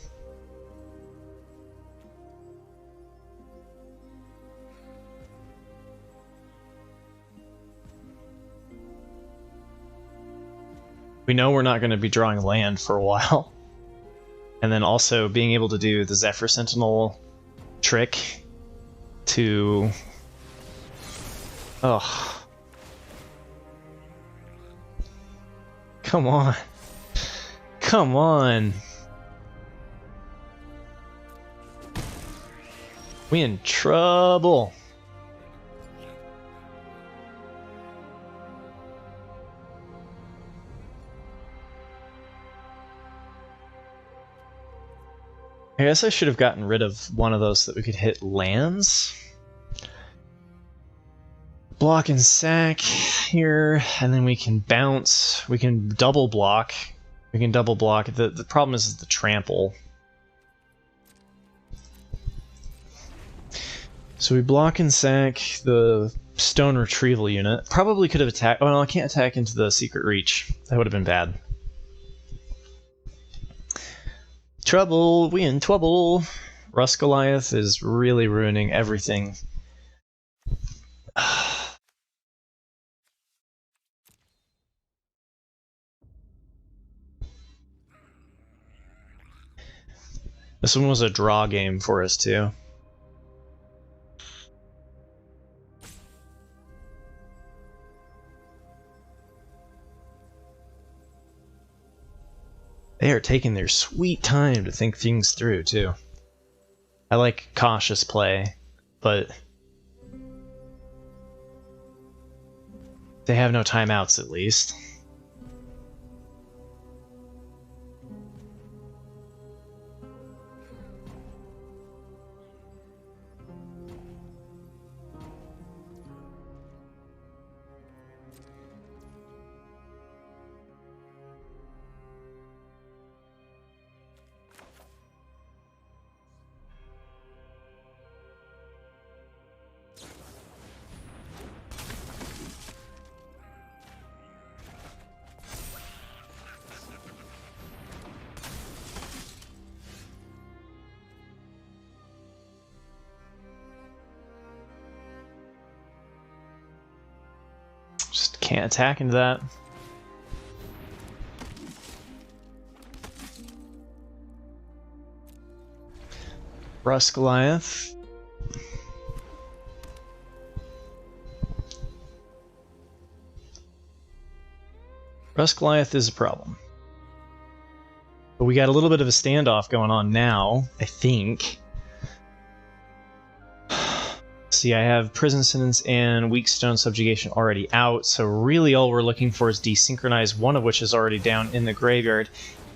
We know we're not going to be drawing land for a while. And then also being able to do the Zephyr Sentinel trick to... Oh. Come on. Come on. We in trouble. I guess I should have gotten rid of one of those so that we could hit lands. Block and sack here, and then we can bounce. We can double block. We can double block. The problem is the trample. So we block and sack the stone retrieval unit. Probably could have attacked. Oh no, I can't attack into the secret reach. That would have been bad. Trouble. We in trouble. Rust Goliath is really ruining everything. This one was a draw game for us, too. They are taking their sweet time to think things through, too. I like cautious play, but they have no timeouts, at least. Just can't attack into that. Rust Goliath. Rust Goliath is a problem. But we got a little bit of a standoff going on now, I think. See, I have Prison Sentence and Weak Stone Subjugation already out, so really all we're looking for is Desynchronize, one of which is already down in the graveyard.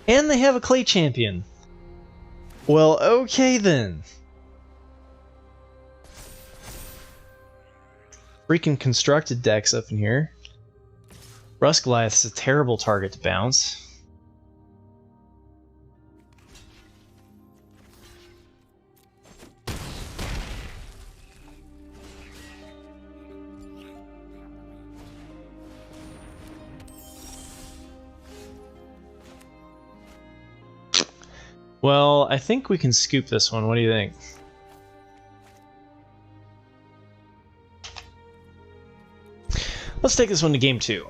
And they have a Clay Champion! Well, okay then. Freaking constructed decks up in here. Rust Goliath's a terrible target to bounce. Well, I think we can scoop this one. What do you think? Let's take this one to game 2.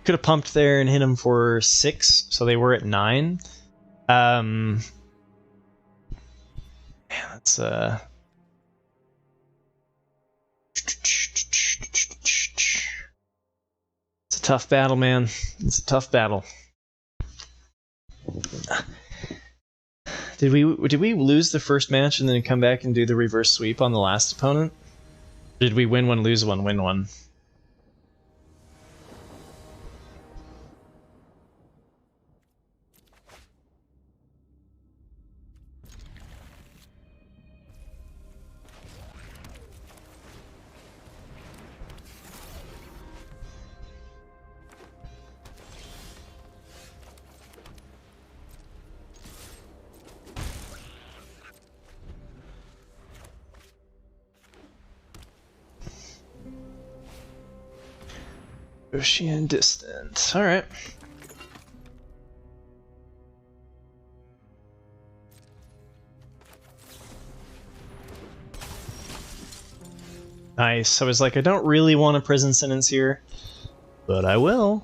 Could have pumped there and hit them for 6, so they were at 9. Man, that's it's a tough battle, man. It's a tough battle. Did we lose the first match and then come back and do the reverse sweep on the last opponent? Did we win one, lose one, win one? Ocean distance. All right. Nice. I was like, I don't really want a prison sentence here, but I will.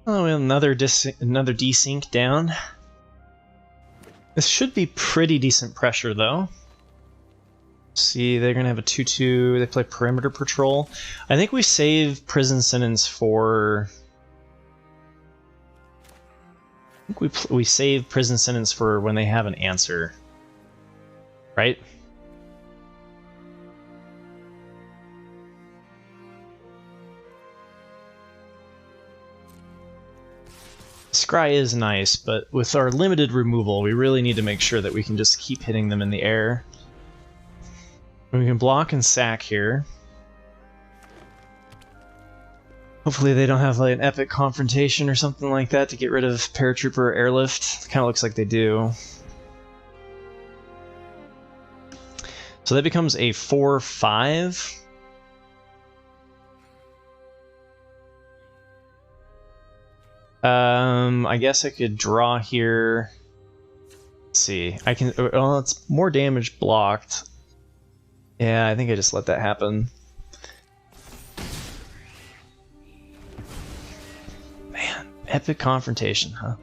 Oh, another desync down. This should be pretty decent pressure, though. See, they're gonna have a 2/2. They play perimeter patrol. I think we save prison sentence for. I think we save prison sentence for when they have an answer, right? Scry is nice, but with our limited removal, we really need to make sure that we can just keep hitting them in the air. We can block and sack here. Hopefully they don't have like an epic confrontation or something like that to get rid of paratrooper airlift. Kind of looks like they do. So that becomes a 4/5. I guess I could draw here. Let's see. I can. Well, it's more damage blocked. Yeah, I think I just let that happen. Man, epic confrontation, huh?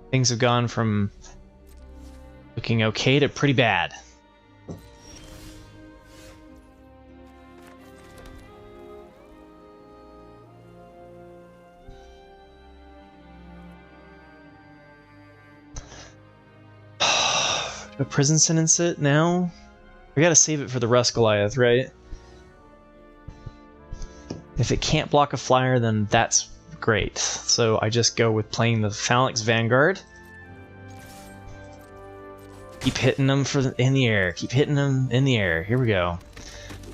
Things have gone from looking okay to pretty bad. A prison sentence it now? We gotta save it for the Rust Goliath, right? If it can't block a flyer, then that's great. So I just go with playing the Phalanx Vanguard. Keep hitting them in the air. Keep hitting them in the air. Here we go.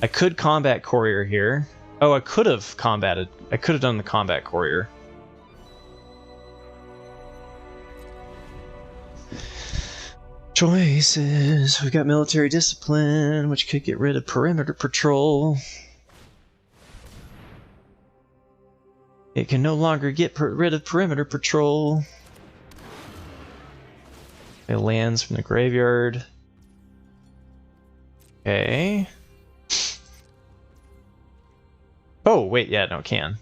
I could Combat Courier here. Oh, I could have combated. I could have done the Combat Courier. Choices. We've got military discipline, which could get rid of perimeter patrol. It can no longer get rid of perimeter patrol. It lands from the graveyard. Okay. Oh, wait, yeah, no, it can.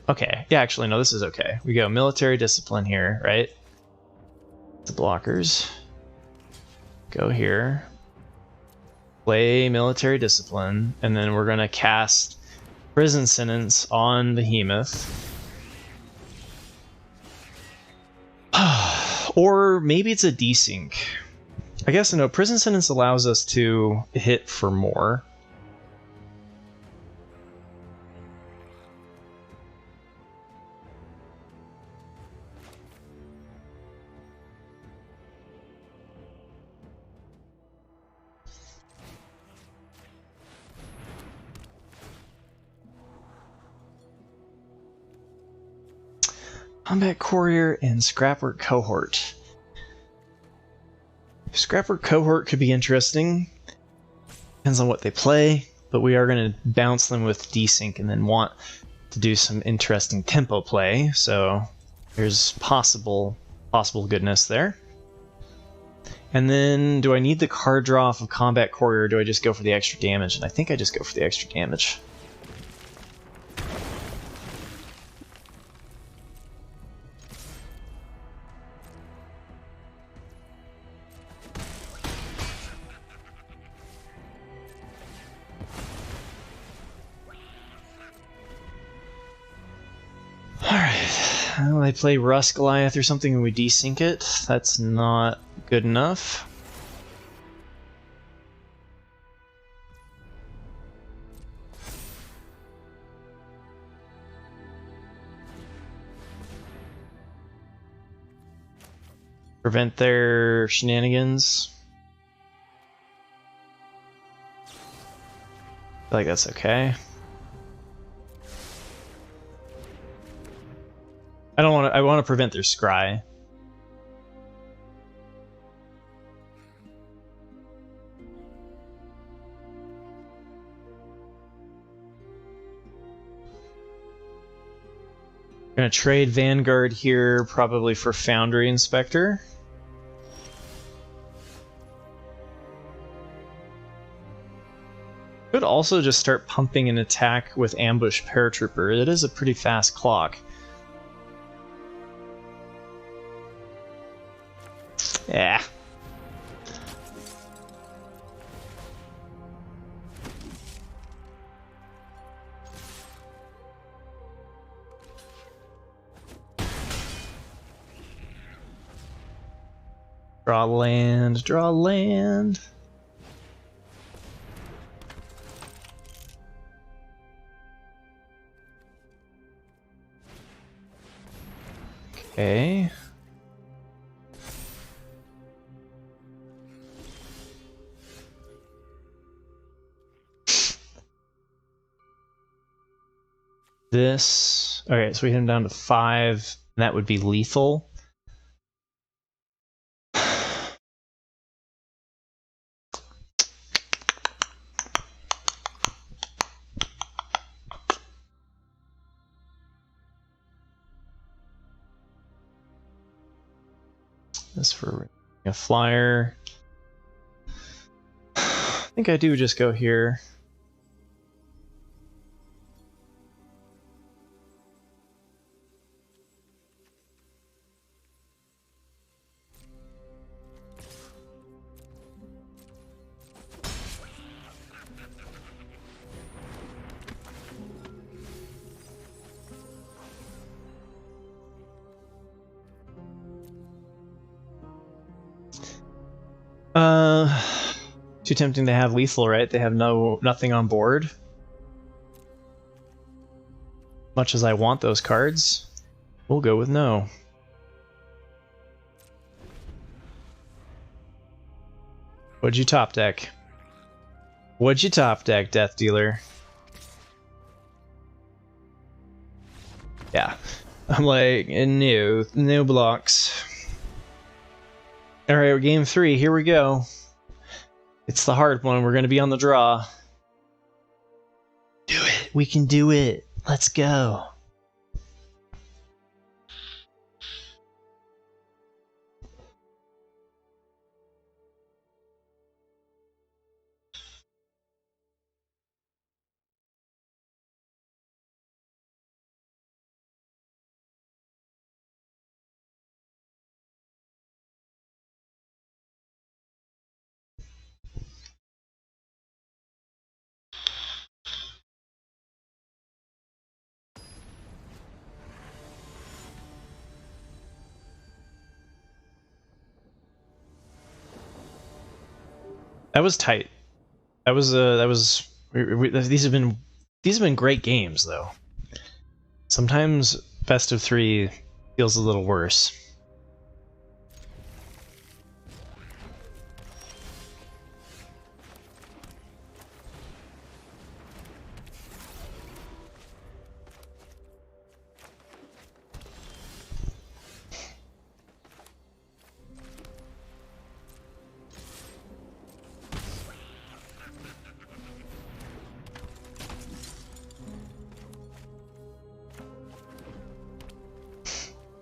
Okay, yeah, actually, no, this is okay. We go military discipline here, right? The blockers. Go here. Play military discipline, and then we're gonna cast prison sentence on Behemoth. Or maybe it's a desync. I guess no, prison sentence allows us to hit for more. Combat Courier and Scrapwork Cohort. Scrapwork Cohort could be interesting. Depends on what they play, but we are going to bounce them with desync and then want to do some interesting tempo play, so there's possible goodness there. And then, do I need the card draw off of Combat Courier, or do I just go for the extra damage? And I think I just go for the extra damage. Alright, well, they play Rust Goliath or something and we desync it. That's not good enough. Prevent their shenanigans. I feel like that's okay. I want to prevent their scry. Gonna trade Vanguard here, probably for Foundry Inspector. Could also just start pumping an attack with Ambush Paratrooper. It is a pretty fast clock. Yeah. Draw land, draw land. Okay. This. Okay, so we hit him down to 5. That would be lethal. This for a flyer. I think I do just go here. Too tempting to have lethal, right? They have nothing on board. Much as I want those cards, we'll go with no. What'd you top deck? What'd you top deck, Death Dealer? Yeah. I'm like, no blocks. Alright, game 3, here we go. It's the hard one, we're gonna be on the draw. Do it! We can do it! Let's go! That was tight. These have been great games though. Sometimes best of 3 feels a little worse.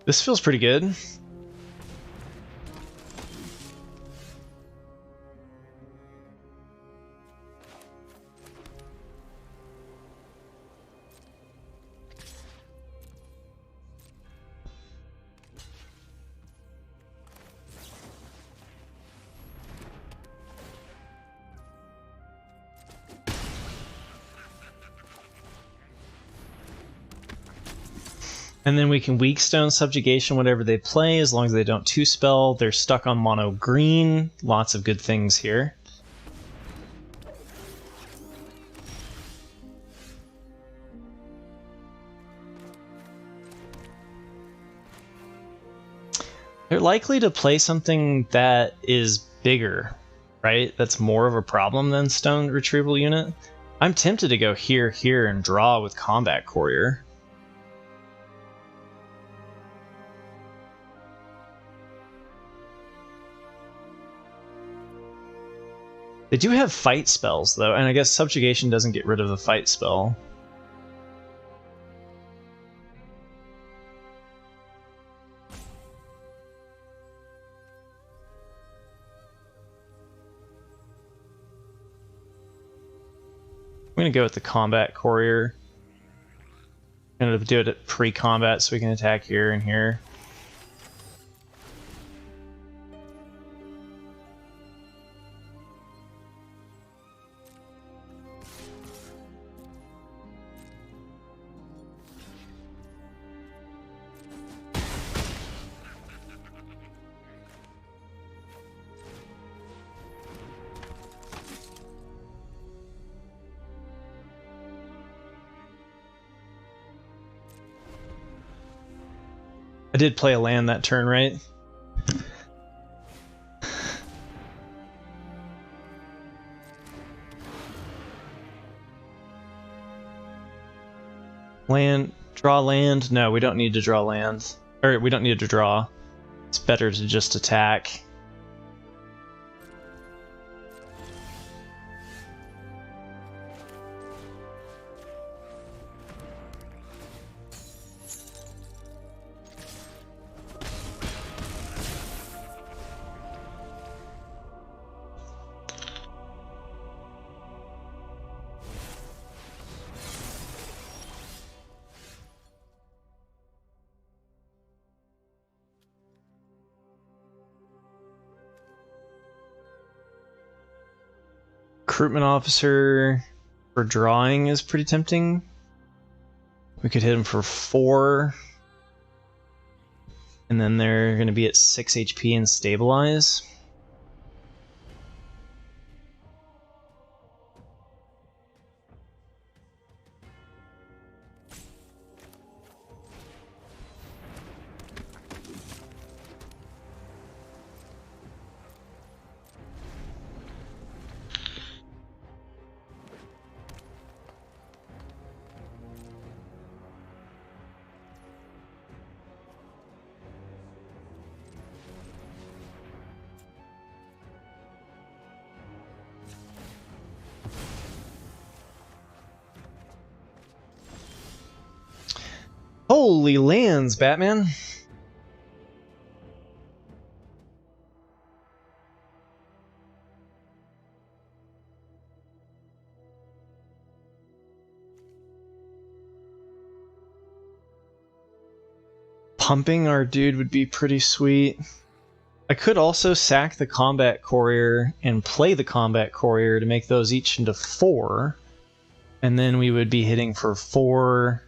This feels pretty good. And then we can weak stone subjugation whatever they play, as long as they don't 2-spell. They're stuck on mono green. Lots of good things here. They're likely to play something that is bigger, right? That's more of a problem than stone retrieval unit. I'm tempted to go here, here, and draw with Combat Courier. They do have fight spells, though, and I guess subjugation doesn't get rid of the fight spell. I'm going to go with the Combat Courier. I'm going to do it at pre-combat so we can attack here and here. I did play a land that turn, right? Land, draw land? No, we don't need to draw land. Or we don't need to draw. It's better to just attack. Recruitment officer for drawing is pretty tempting. We could hit him for 4. And then they're going to be at 6 HP and stabilize. Holy lands, Batman! Pumping our dude would be pretty sweet. I could also sack the Combat Courier and play the Combat Courier to make those each into 4. And then we would be hitting for 4...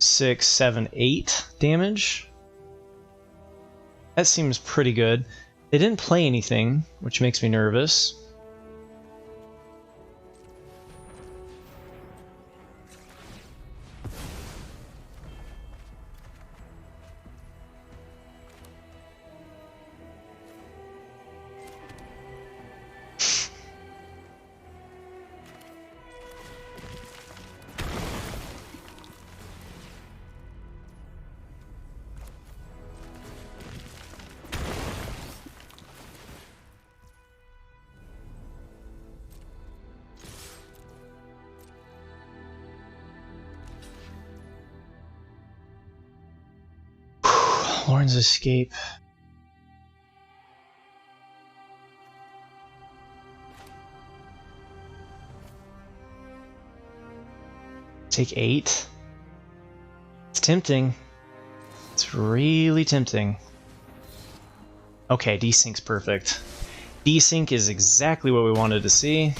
6, 7, 8 damage. That seems pretty good. They didn't play anything, which makes me nervous. Pawns escape. Take 8. It's tempting. It's really tempting. Okay, desync's perfect. Desync is exactly what we wanted to see.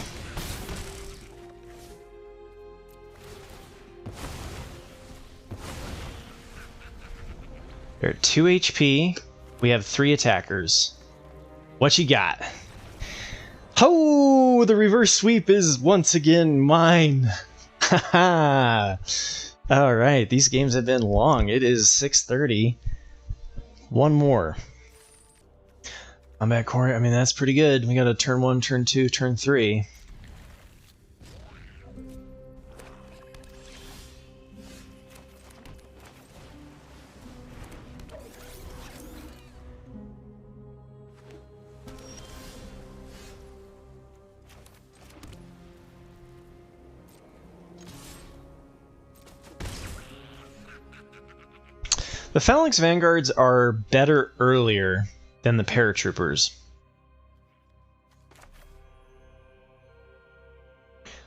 They're at 2 HP. We have 3 attackers. What you got? Oh, the reverse sweep is once again mine. Haha. All right, these games have been long. It is 6:30. One more. Combat Courier. I mean, that's pretty good. We got a turn 1, turn 2, turn 3. The Phalanx Vanguards are better earlier than the paratroopers.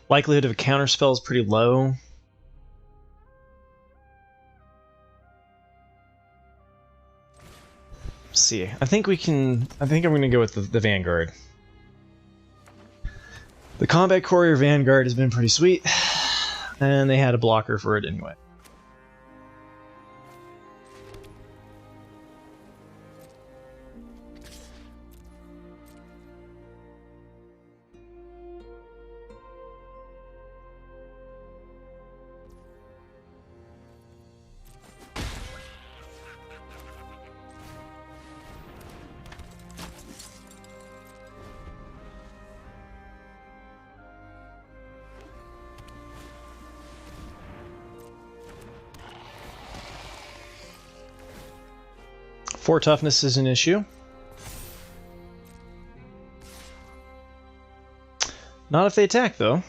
Likelihood of a counterspell is pretty low. Let's see, I think I'm going to go with the Vanguard. The Combat Courier Vanguard has been pretty sweet, and they had a blocker for it anyway. Four toughness is an issue. Not if they attack, though.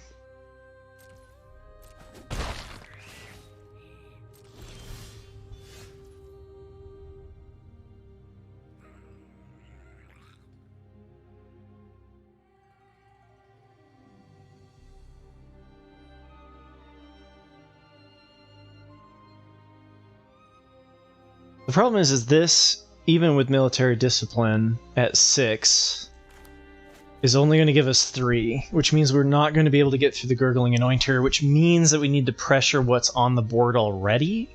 The problem is this, even with military discipline at 6, is only going to give us 3, which means we're not going to be able to get through the Gurgling Anointer, which means that we need to pressure what's on the board already.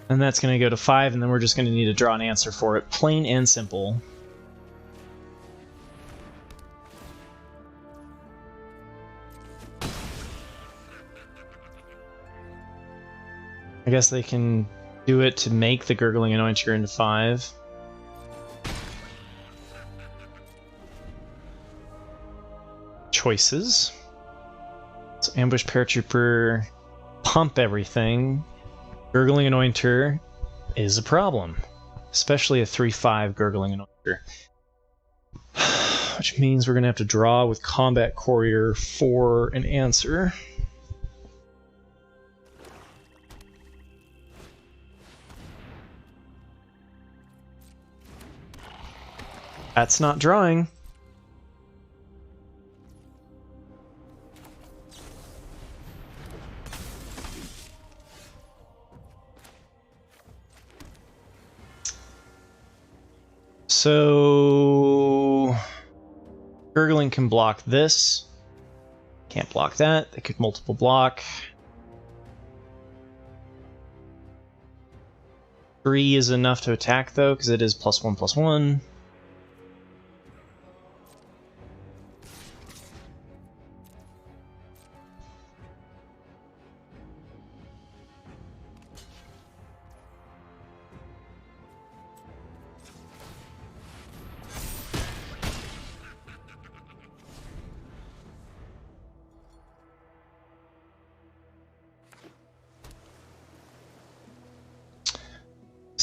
And that's going to go to 5, and then we're just going to need to draw an answer for it. Plain and simple. I guess they can do it to make the Gurgling Anointer into 5. Choices. So ambush paratrooper, pump everything. Gurgling Anointer is a problem, especially a 3/5 Gurgling Anointer. Which means we're going to have to draw with Combat Courier for an answer. That's not drawing. So Gurgling can block this. Can't block that. They could multiple block. 3 is enough to attack though, because it is +1/+1.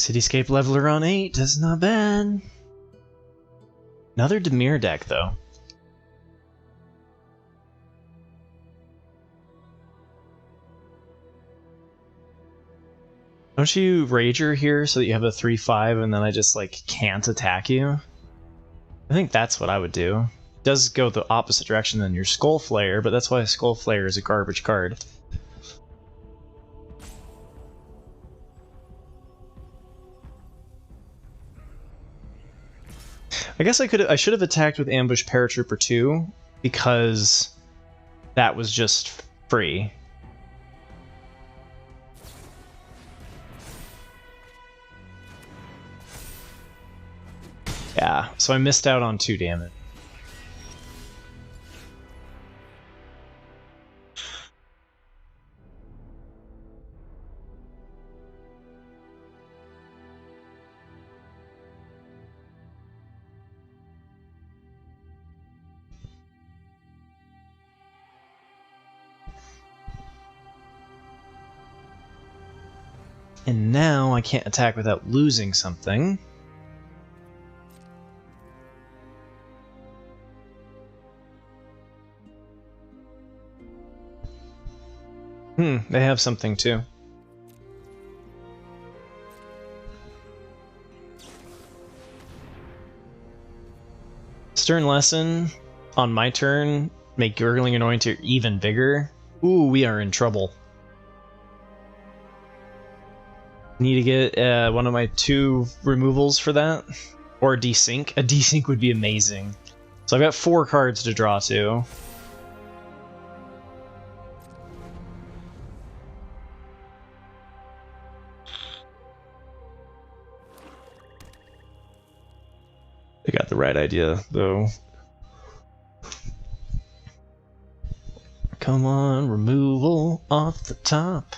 Cityscape Leveler on 8 is not bad. Another Dimir deck, though. Don't you Rager here so that you have a 3/5 and then I just, like, can't attack you? I think that's what I would do. It does go the opposite direction than your Skull Flayer, but that's why Skull Flayer is a garbage card. I guess I should have attacked with Ambush Paratrooper 2 because that was just free. Yeah, so I missed out on 2 damage. And now I can't attack without losing something. They have something too. Stern Lesson on my turn, make Gurgling Anointer even bigger. Ooh, we are in trouble. Need to get one of my 2 removals for that. Or a desync. A desync would be amazing. So I've got 4 cards to draw to. They got the right idea, though. Come on, removal off the top.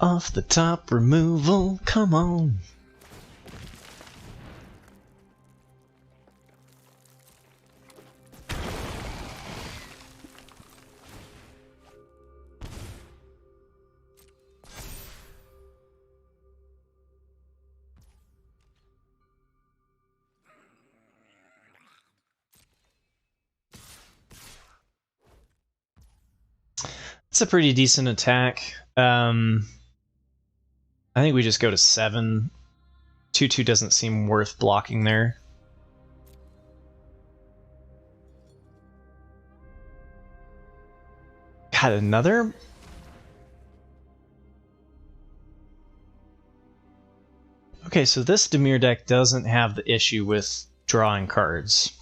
Off the top, removal, come on. It's a pretty decent attack. I think we just go to 7. 2/2 doesn't seem worth blocking there. God, another? Okay, so this Dimir deck doesn't have the issue with drawing cards.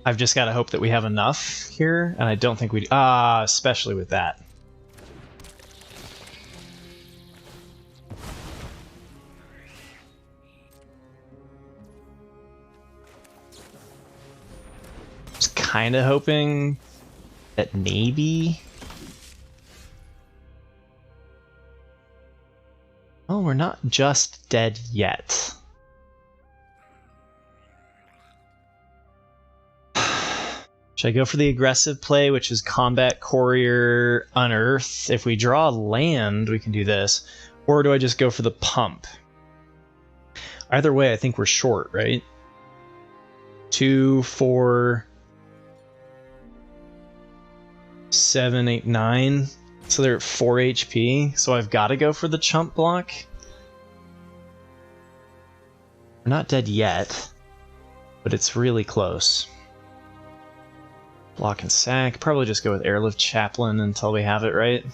I've just got to hope that we have enough here, and I don't think we... especially with that. Just kind of hoping that maybe... Oh, we're not just dead yet. Should I go for the aggressive play, which is Combat Courier Unearth? If we draw land, we can do this. Or do I just go for the pump? Either way, I think we're short, right? 2, 4, 7, 8, 9. So they're at 4 HP. So I've got to go for the chump block. We're not dead yet, but it's really close. Block and sack. Probably just go with Airlift Chaplain until we have it right.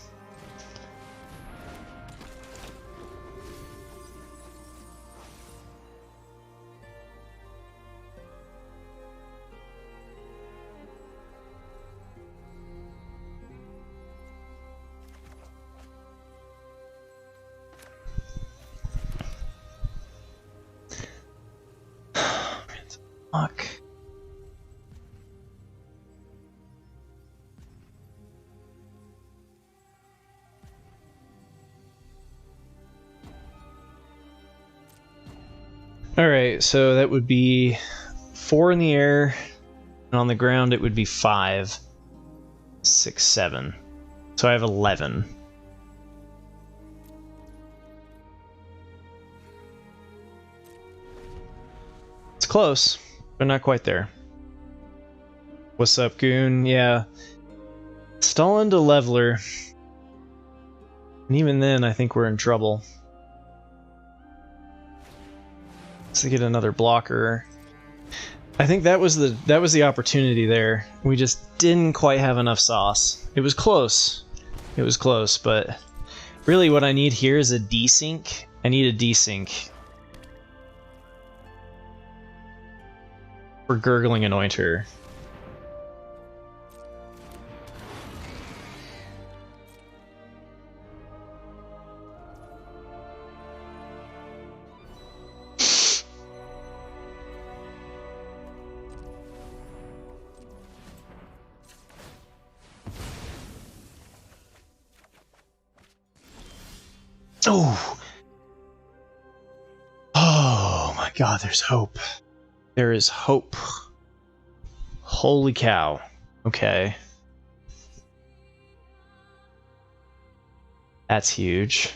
Fuck. Alright, so that would be 4 in the air, and on the ground it would be 5. 6, 7. So I have 11. It's close, but not quite there. What's up, Goon? Yeah. Stall into Leveler. And even then, I think we're in trouble. Let's get another blocker. I think that was the opportunity there. We just didn't quite have enough sauce. It was close. It was close, but really what I need here is a desync. I need a desync for Gurgling Anointer. Oh! Oh my god, there's hope. There is hope. Holy cow. Okay. That's huge.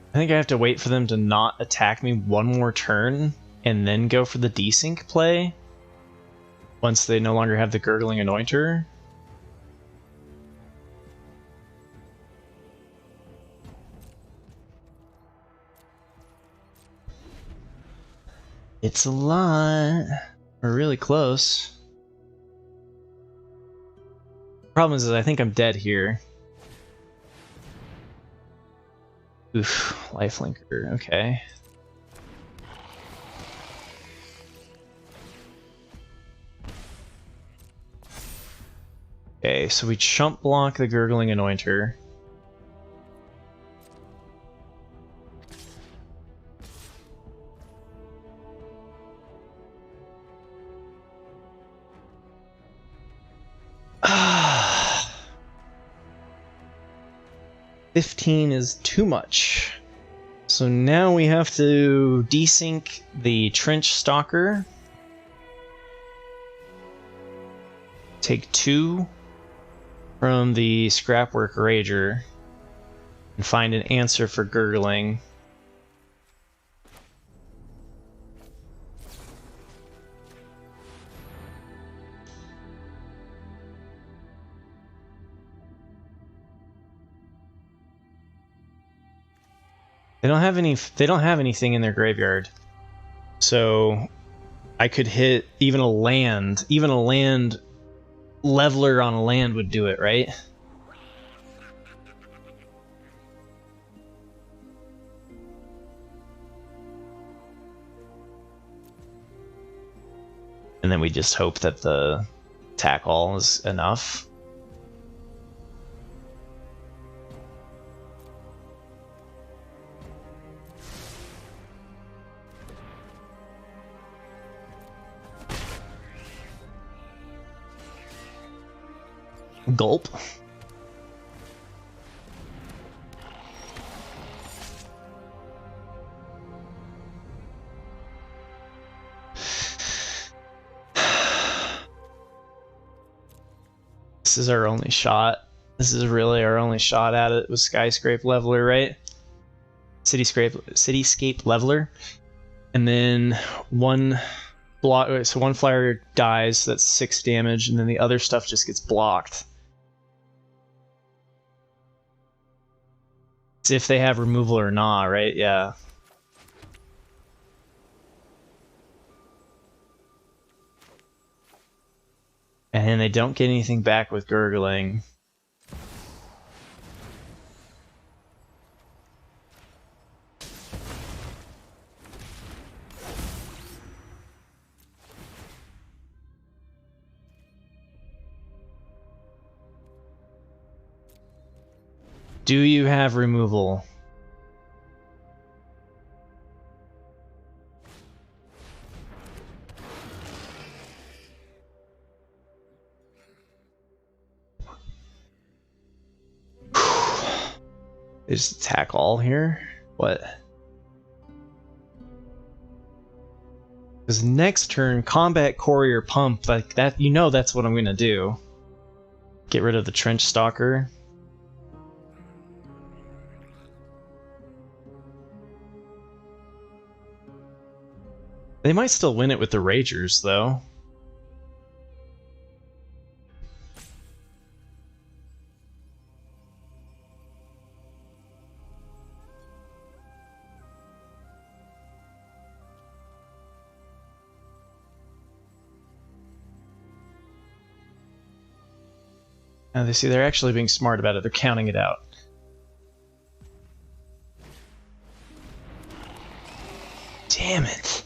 I think I have to wait for them to not attack me one more turn and then go for the desync play once they no longer have the Gurgling Anointer. It's a lot. We're really close. Problem is I think I'm dead here. Oof, lifelinker, okay. Okay, so we chump block the Gurgling Anointer. Ah. 15 is too much. So now we have to desync the Trench Stalker. Take 2 from the Scrapwork Rager and find an answer for Gurgling. They don't have anything in their graveyard. So I could hit even a land. Even a land leveler on a land would do it, right? And then we just hope that the tackle is enough. Gulp. This is our only shot. This is really our only shot at it with Skyscape Leveler, right? Cityscape Leveler. And then one block, so one flyer dies, so that's 6 damage, and then the other stuff just gets blocked. It's if they have removal or not, right? Yeah. And then they don't get anything back with Gurgling. Do you have removal? They just attack all here? What? Because next turn, Combat Courier Pump, like that, you know that's what I'm gonna do. Get rid of the Trench Stalker. They might still win it with the Ragers, though. Now they see they're actually being smart about it. They're counting it out. Damn it.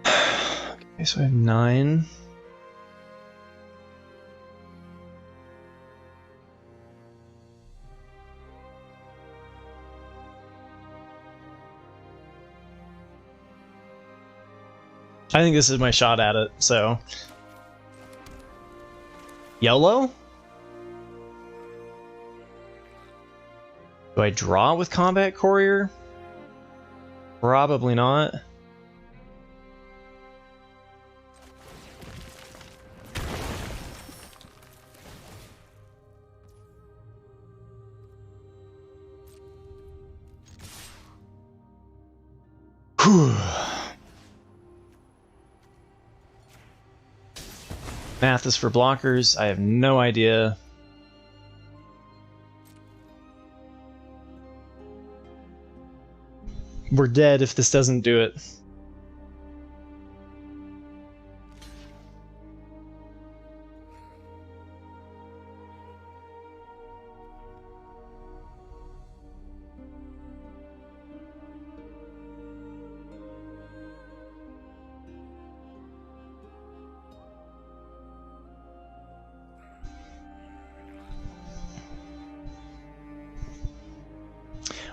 Okay, so I have 9. I think this is my shot at it, so... Yellow? Do I draw with Combat Courier? Probably not. Whew. Math is for blockers. I have no idea. We're dead if this doesn't do it.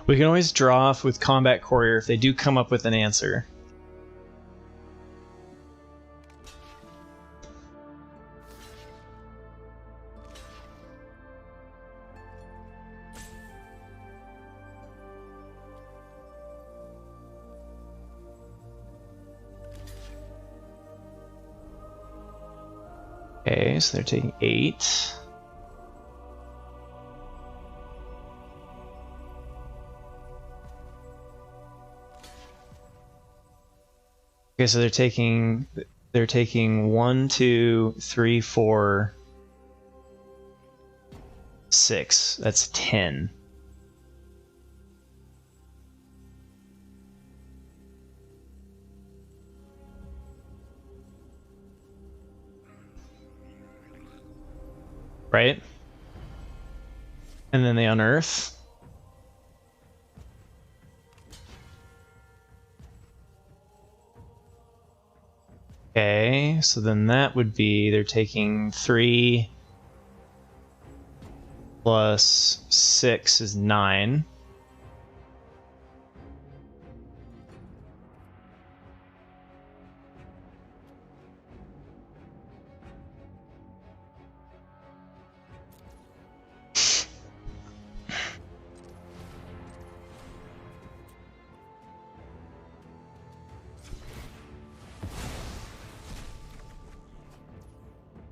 We can always draw off with Combat Courier if they do come up with an answer. Okay, so they're taking 8. Okay, so they're taking 1, 2, 3, 4, 6. That's 10. Right? And then they unearth. Okay, so then that would be they're taking 3 plus 6 is 9.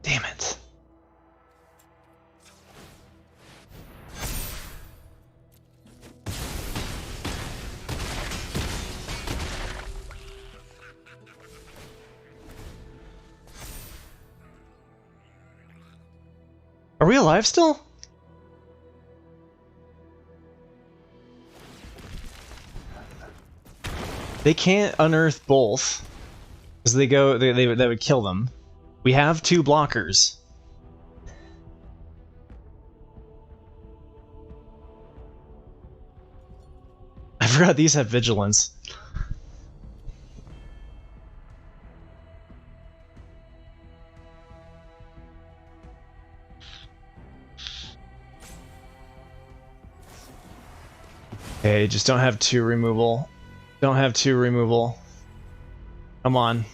Damn it. Are we alive still? They can't unearth both because they would kill them. We have 2 blockers. I forgot these have vigilance. Okay, just don't have 2 removal. Don't have 2 removal. Come on.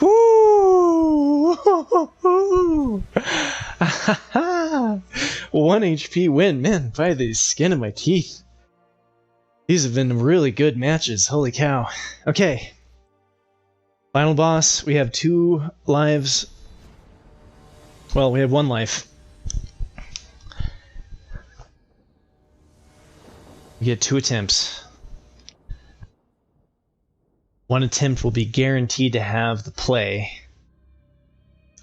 Woo! 1 HP win, man, by the skin of my teeth. These have been really good matches, holy cow. Okay. Final boss, we have 2 lives. Well, we have 1 life. We get 2 attempts. 1 attempt will be guaranteed to have the play.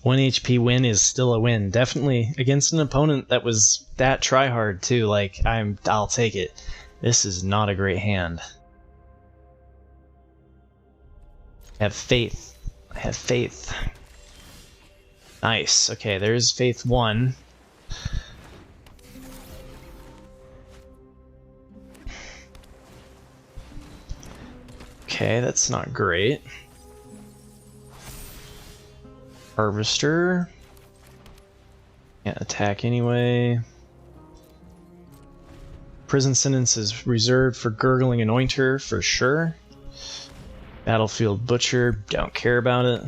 1 HP win is still a win. Definitely against an opponent that was that tryhard too. Like, I'll take it. This is not a great hand. I have faith. I have faith. Nice. Okay, there's faith 1. Okay, that's not great. Harvester. Can't attack anyway. Prison sentence is reserved for Gurgling Anointer for sure. Battlefield Butcher, don't care about it.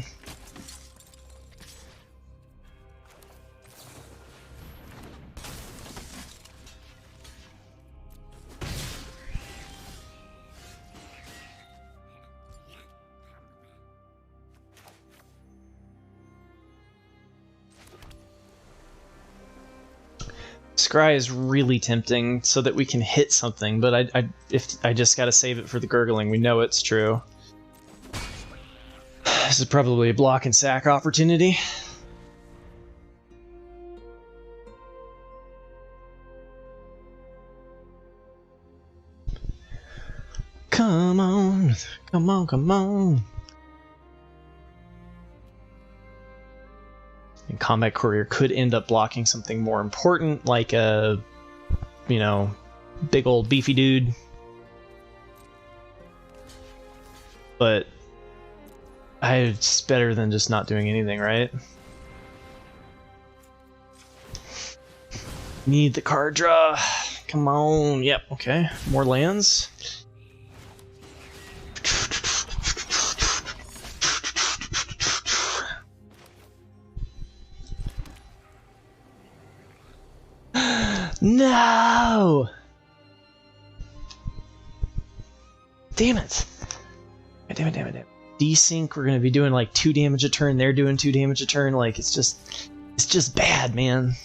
Scry is really tempting so that we can hit something, but if I just gotta save it for the Gurgling, we know it's true. This is probably a block and sack opportunity. Come on, come on, come on. And Combat Courier could end up blocking something more important, like a, you know, big old beefy dude. But it's better than just not doing anything, right? Need the card draw. Come on. Yep, okay. More lands. No! Damn it. Damn it, damn it, damn it. Desync, we're gonna be doing like 2 damage a turn, they're doing 2 damage a turn, like it's just bad, man.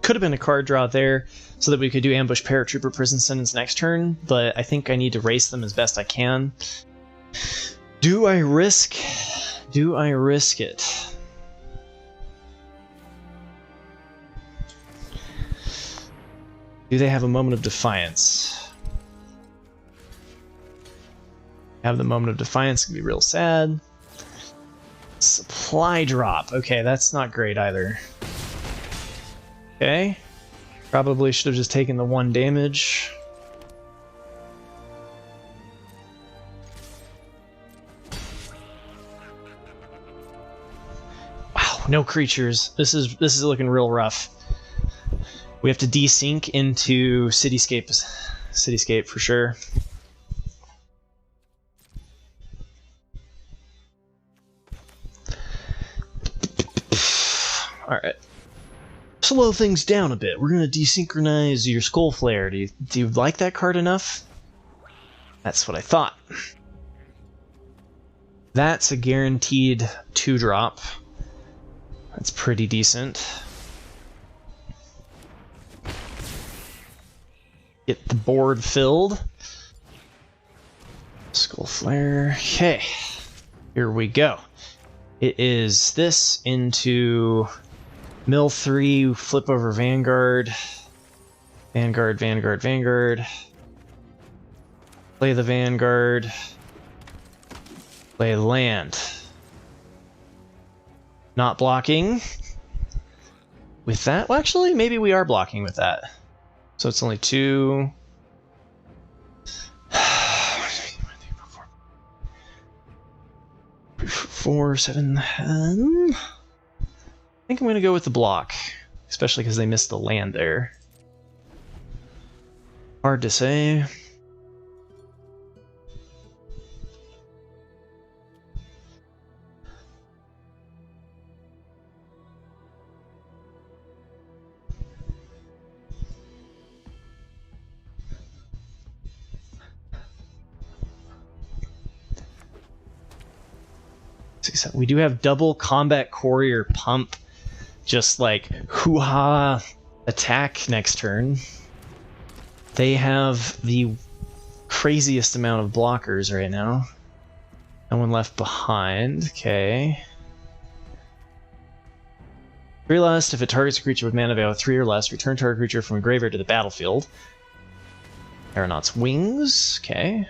Could have been a card draw there so that we could do Ambush Paratrooper Prison Sentence next turn, but I think I need to race them as best I can. Do I risk it? Do they have a Moment of Defiance? Have the Moment of Defiance, can be real sad. Supply drop. Okay, that's not great either. Okay. Probably should have just taken the 1 damage. Wow, no creatures. This is looking real rough. We have to desync into Cityscape for sure. Alright. Slow things down a bit. We're gonna desynchronize your Skull Flare. Do you like that card enough? That's what I thought. That's a guaranteed 2-drop. That's pretty decent. Get the board filled. Skull Flare. Okay. Here we go. It is this into Mill 3, flip over Vanguard. Vanguard, Vanguard, Vanguard. Play the Vanguard. Play land. Not blocking with that. Well, actually, maybe we are blocking with that. So it's only 2. 4, 7, 10. I think I'm going to go with the block, especially because they missed the land there. Hard to say. We do have double Combat Courier pump, just like hoo-ha attack next turn. They have the craziest amount of blockers right now. No one left behind. Okay. 3 less. If it targets a creature with mana value 3 or less, return target creature from a graveyard to the battlefield. Aeronaut's Wings. Okay.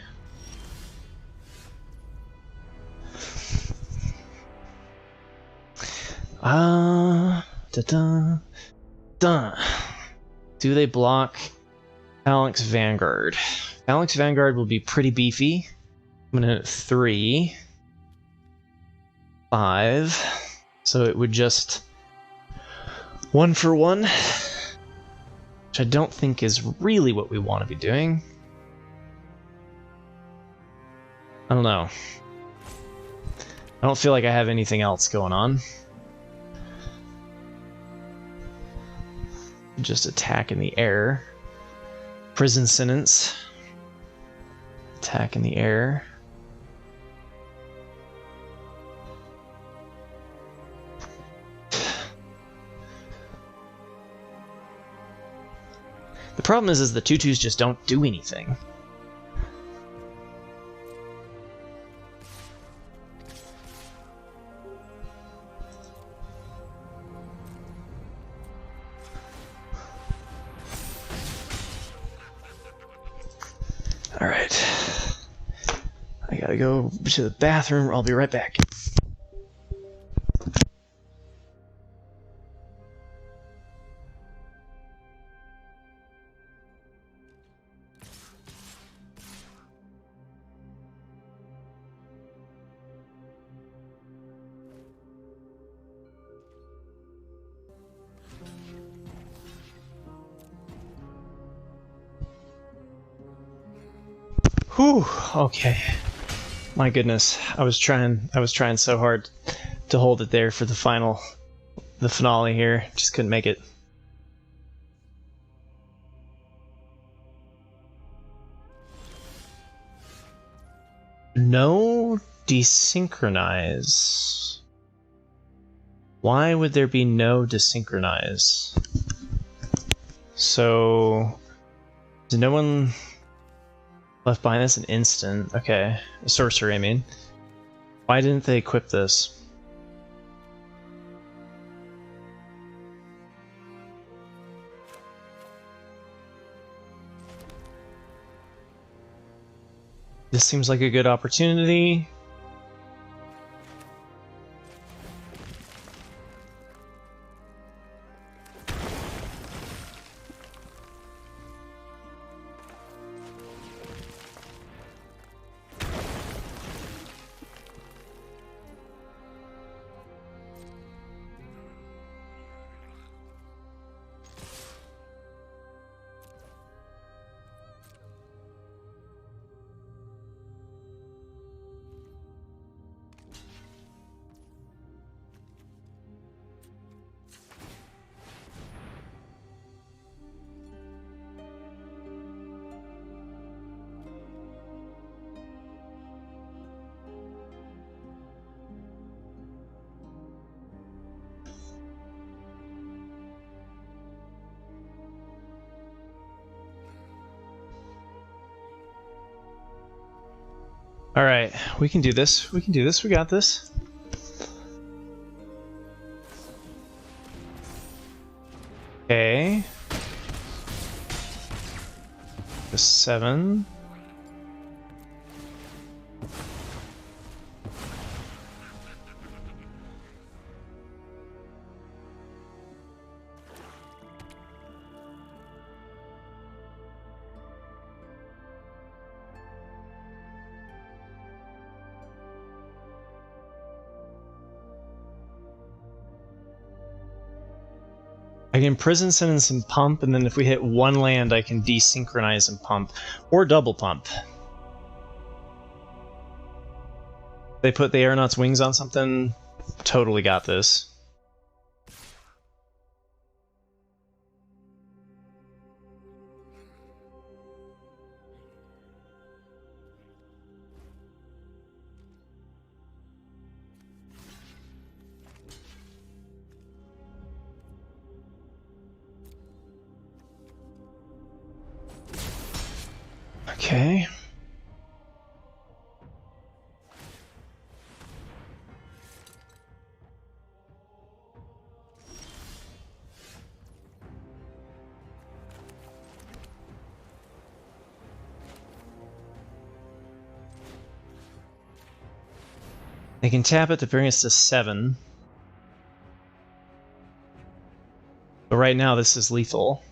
Do they block Phalanx Vanguard? Phalanx Vanguard will be pretty beefy. I'm gonna hit 3, 5. So it would just 1 for 1, which I don't think is really what we want to be doing. I don't know. I don't feel like I have anything else going on. Just attack in the air. Prison sentence. Attack in the air. The problem is the 2/2s just don't do anything. Alright. I gotta go to the bathroom. I'll be right back. Whew, okay. My goodness, I was trying so hard to hold it there for the finale here. Just couldn't make it. No desynchronize. Why would there be no desynchronize? So, did no one left behind? This an instant. Okay. A sorcery, I mean. Why didn't they equip this? This seems like a good opportunity. All right, we can do this. We can do this. We got this. Okay. The 7. I can prison sentence and pump, and then if we hit one land, I can desynchronize and pump, or double pump. They put the Aeronaut's wings on something. Totally got this. Okay. They can tap it to bring us to 7. But right now this is lethal.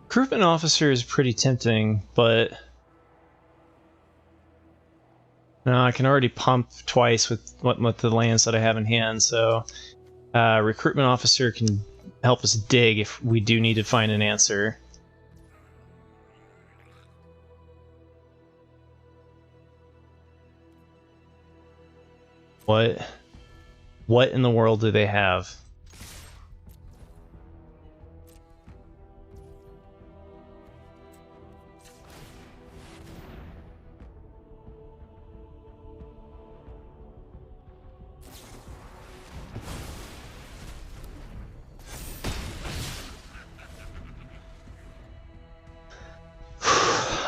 Recruitment officer is pretty tempting, but no, I can already pump twice with the lands that I have in hand. So recruitment officer can help us dig if we do need to find an answer. What in the world do they have?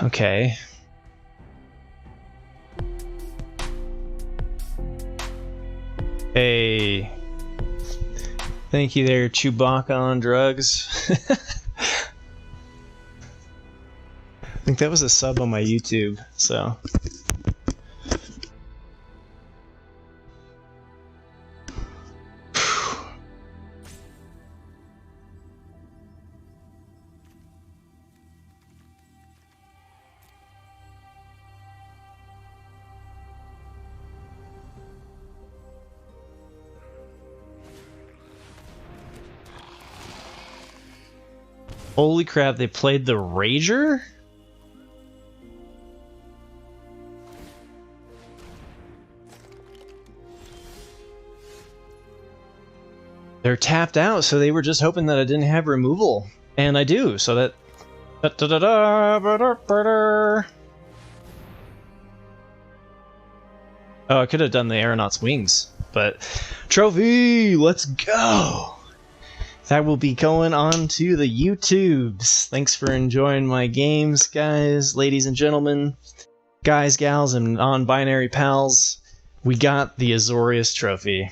Okay. Hey. Thank you there, Chewbacca on drugs. I think that was a sub on my YouTube, so. Holy crap, they played the Rager? They're tapped out, so they were just hoping that I didn't have removal. And I do, so that... Oh, I could have done the Aeronaut's wings, but... Trophy! Let's go! That will be going on to the YouTubes. Thanks for enjoying my games, guys, ladies and gentlemen, guys, gals, and non-binary pals. We got the Azorius trophy.